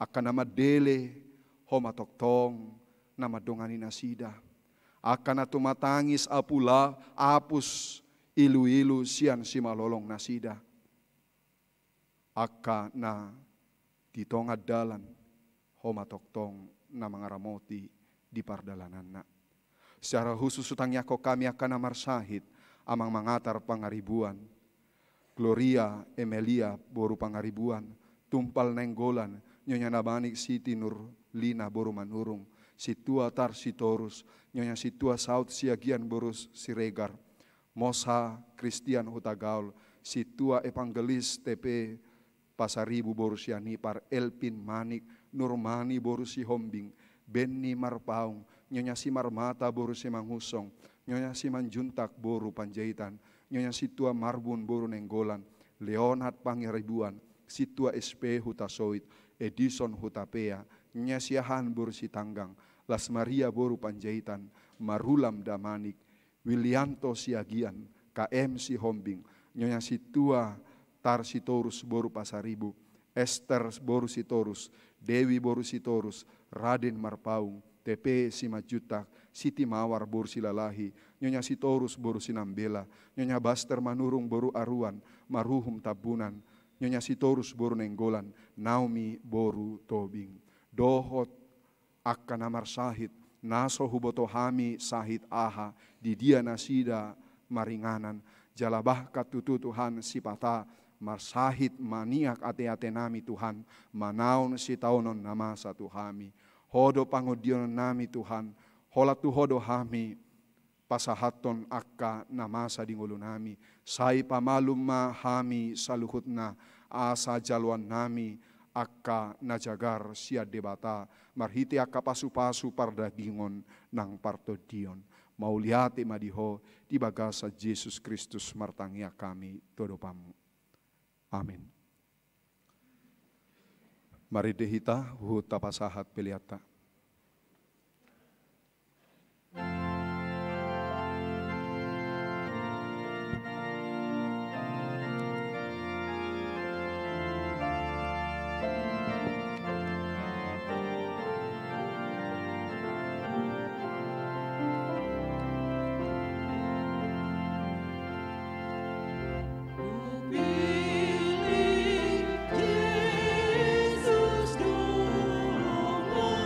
Akan nama dele homatoktong nama dongani nasida. Akan atumatangis apula apus ilu-ilu sian simalolong nasida. Akan na ditongad dalan homatoktong na mangaramoti di pardalanan na. Secara khusus utangnya ko kami akan namarsahit amang mangatar pangaribuan. Gloria Emilia boru pangaribuan, tumpal nenggolan, nyonya nabanik Siti Nurlina boru manurung, situa Tarsitorus, nyonya situa Saut Siagian boru Siregar, Mosa Christian Hutagaul, situa Evangelis TP Pasaribu boru Sianipar, Elpin Manik, Nurmani boru si Hombing, Benny Marpaung, nyonya si Marmata boru si Manghusong, nyonya si Manjuntak boru Panjaitan, nyonya situa Marbun boru Nenggolan, Leonard Pangiribuan, situa SP Hutasoit, Edison Hutapea, nyonya siahan boru si Tanggang, Las Maria boru Panjaitan, Marulam Damanik, Wilianto Siagian, KM si Hombing, nyonya situa Tarsitorus boru Pasaribu, Esther boru Sitorus, Dewi boru Sitorus, Raden Marpaung, TP Simajutak, Siti Mawar boru Silalahi, nyonya Sitorus boru Sinambela, nyonya Baster Manurung boru Aruan, Maruhum Tabunan, nyonya Sitorus boru Nenggolan, Naomi boru Tobing. Dohot akan namar sahid, naso huboto hami sahid aha, di dia nasida maringanan, jalabah katutu Tuhan sipata, marsahid maniak ate-ate nami Tuhan, manaun si taunon nama satu hami, hodo pangodion nami Tuhan, holatu hodo hami, pasahaton akka namasa dingulu nami, sai pamalum ma hami saluhutna, asa jaluan nami, akka najagar sia debata, marhiti akka pasu-pasu pardagingon nang partodion, mauliati madiho, di bagasa Yesus Kristus martangia kami todopamu. Amin. Mari dehita huta pasahat peliata. Yesus doa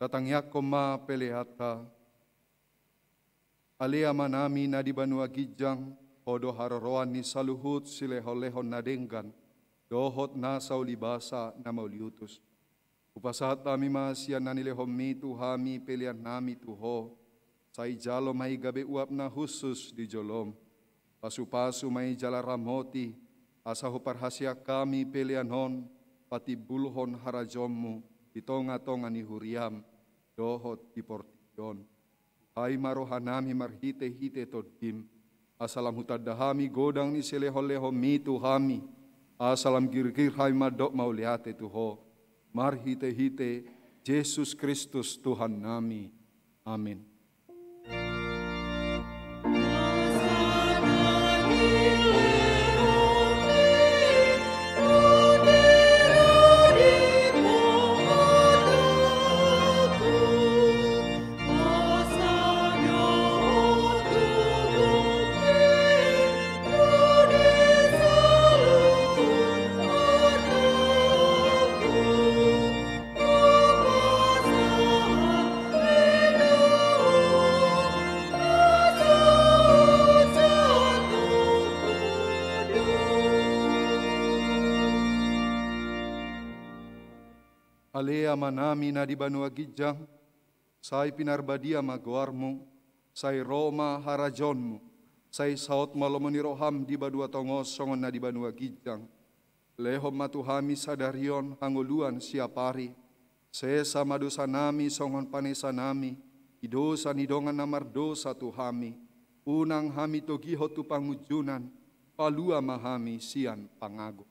Datangnya koma pelihata. Alia manami na di Banua Gijang, hodo haroroan ni saluhut silehon-lehon na denggan, dohot na saulibasa na mauliutus. Upasahat nami masyan na nilehom mi tuhami pelian nami tuho, sa ijalo may gabi uap na husus di jolom. Pasu-pasu may jala ramoti, asa huparhasya kami pelianon, pati bulhon harajommu, itonga-tonga ni huriam, dohot di portion. Hai marohanami marhite-hite toddim, asalam hutadahami godang ni selehol-lehom mi tuhami, asalam girgir hai madok mauliate tuho, marhite-hite Yesus Kristus Tuhan nami. Amin. Alea manami na di Banua Gijang, say pinarbadia magoarmu, say Roma harajonmu, say saot malomoni roham di Badua Tongos songon na di Banua Gijang, lehom matuhami sadarion hanguluan siapari, sesa madosa nami songon panesa nami, idosa nidongan namardosa tuhami, unang hami togiho tu pangujunan, palua mahami sian pangago.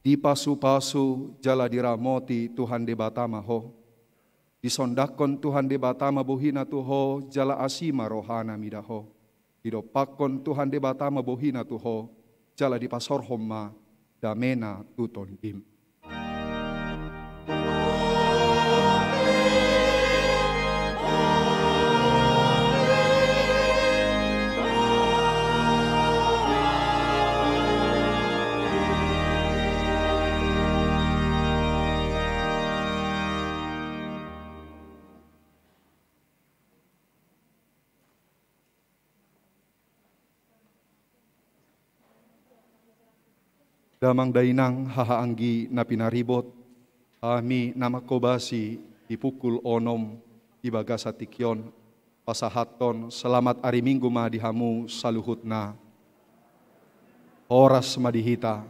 Di pasu-pasu jala diramoti Tuhan de Batama ho. Disondakon Tuhan de Batama bohina tuho jala asima rohana midaho. Didopakon Tuhan de Batama bohina tuho jala di pasor homma damena tuton dim. Damang dainang hahaanggi na pinaribot, ami namakobasi dipukul onom ibaga sa tikyon, pasahaton selamat ari minggu madihamu saluhut na. Oras madihita,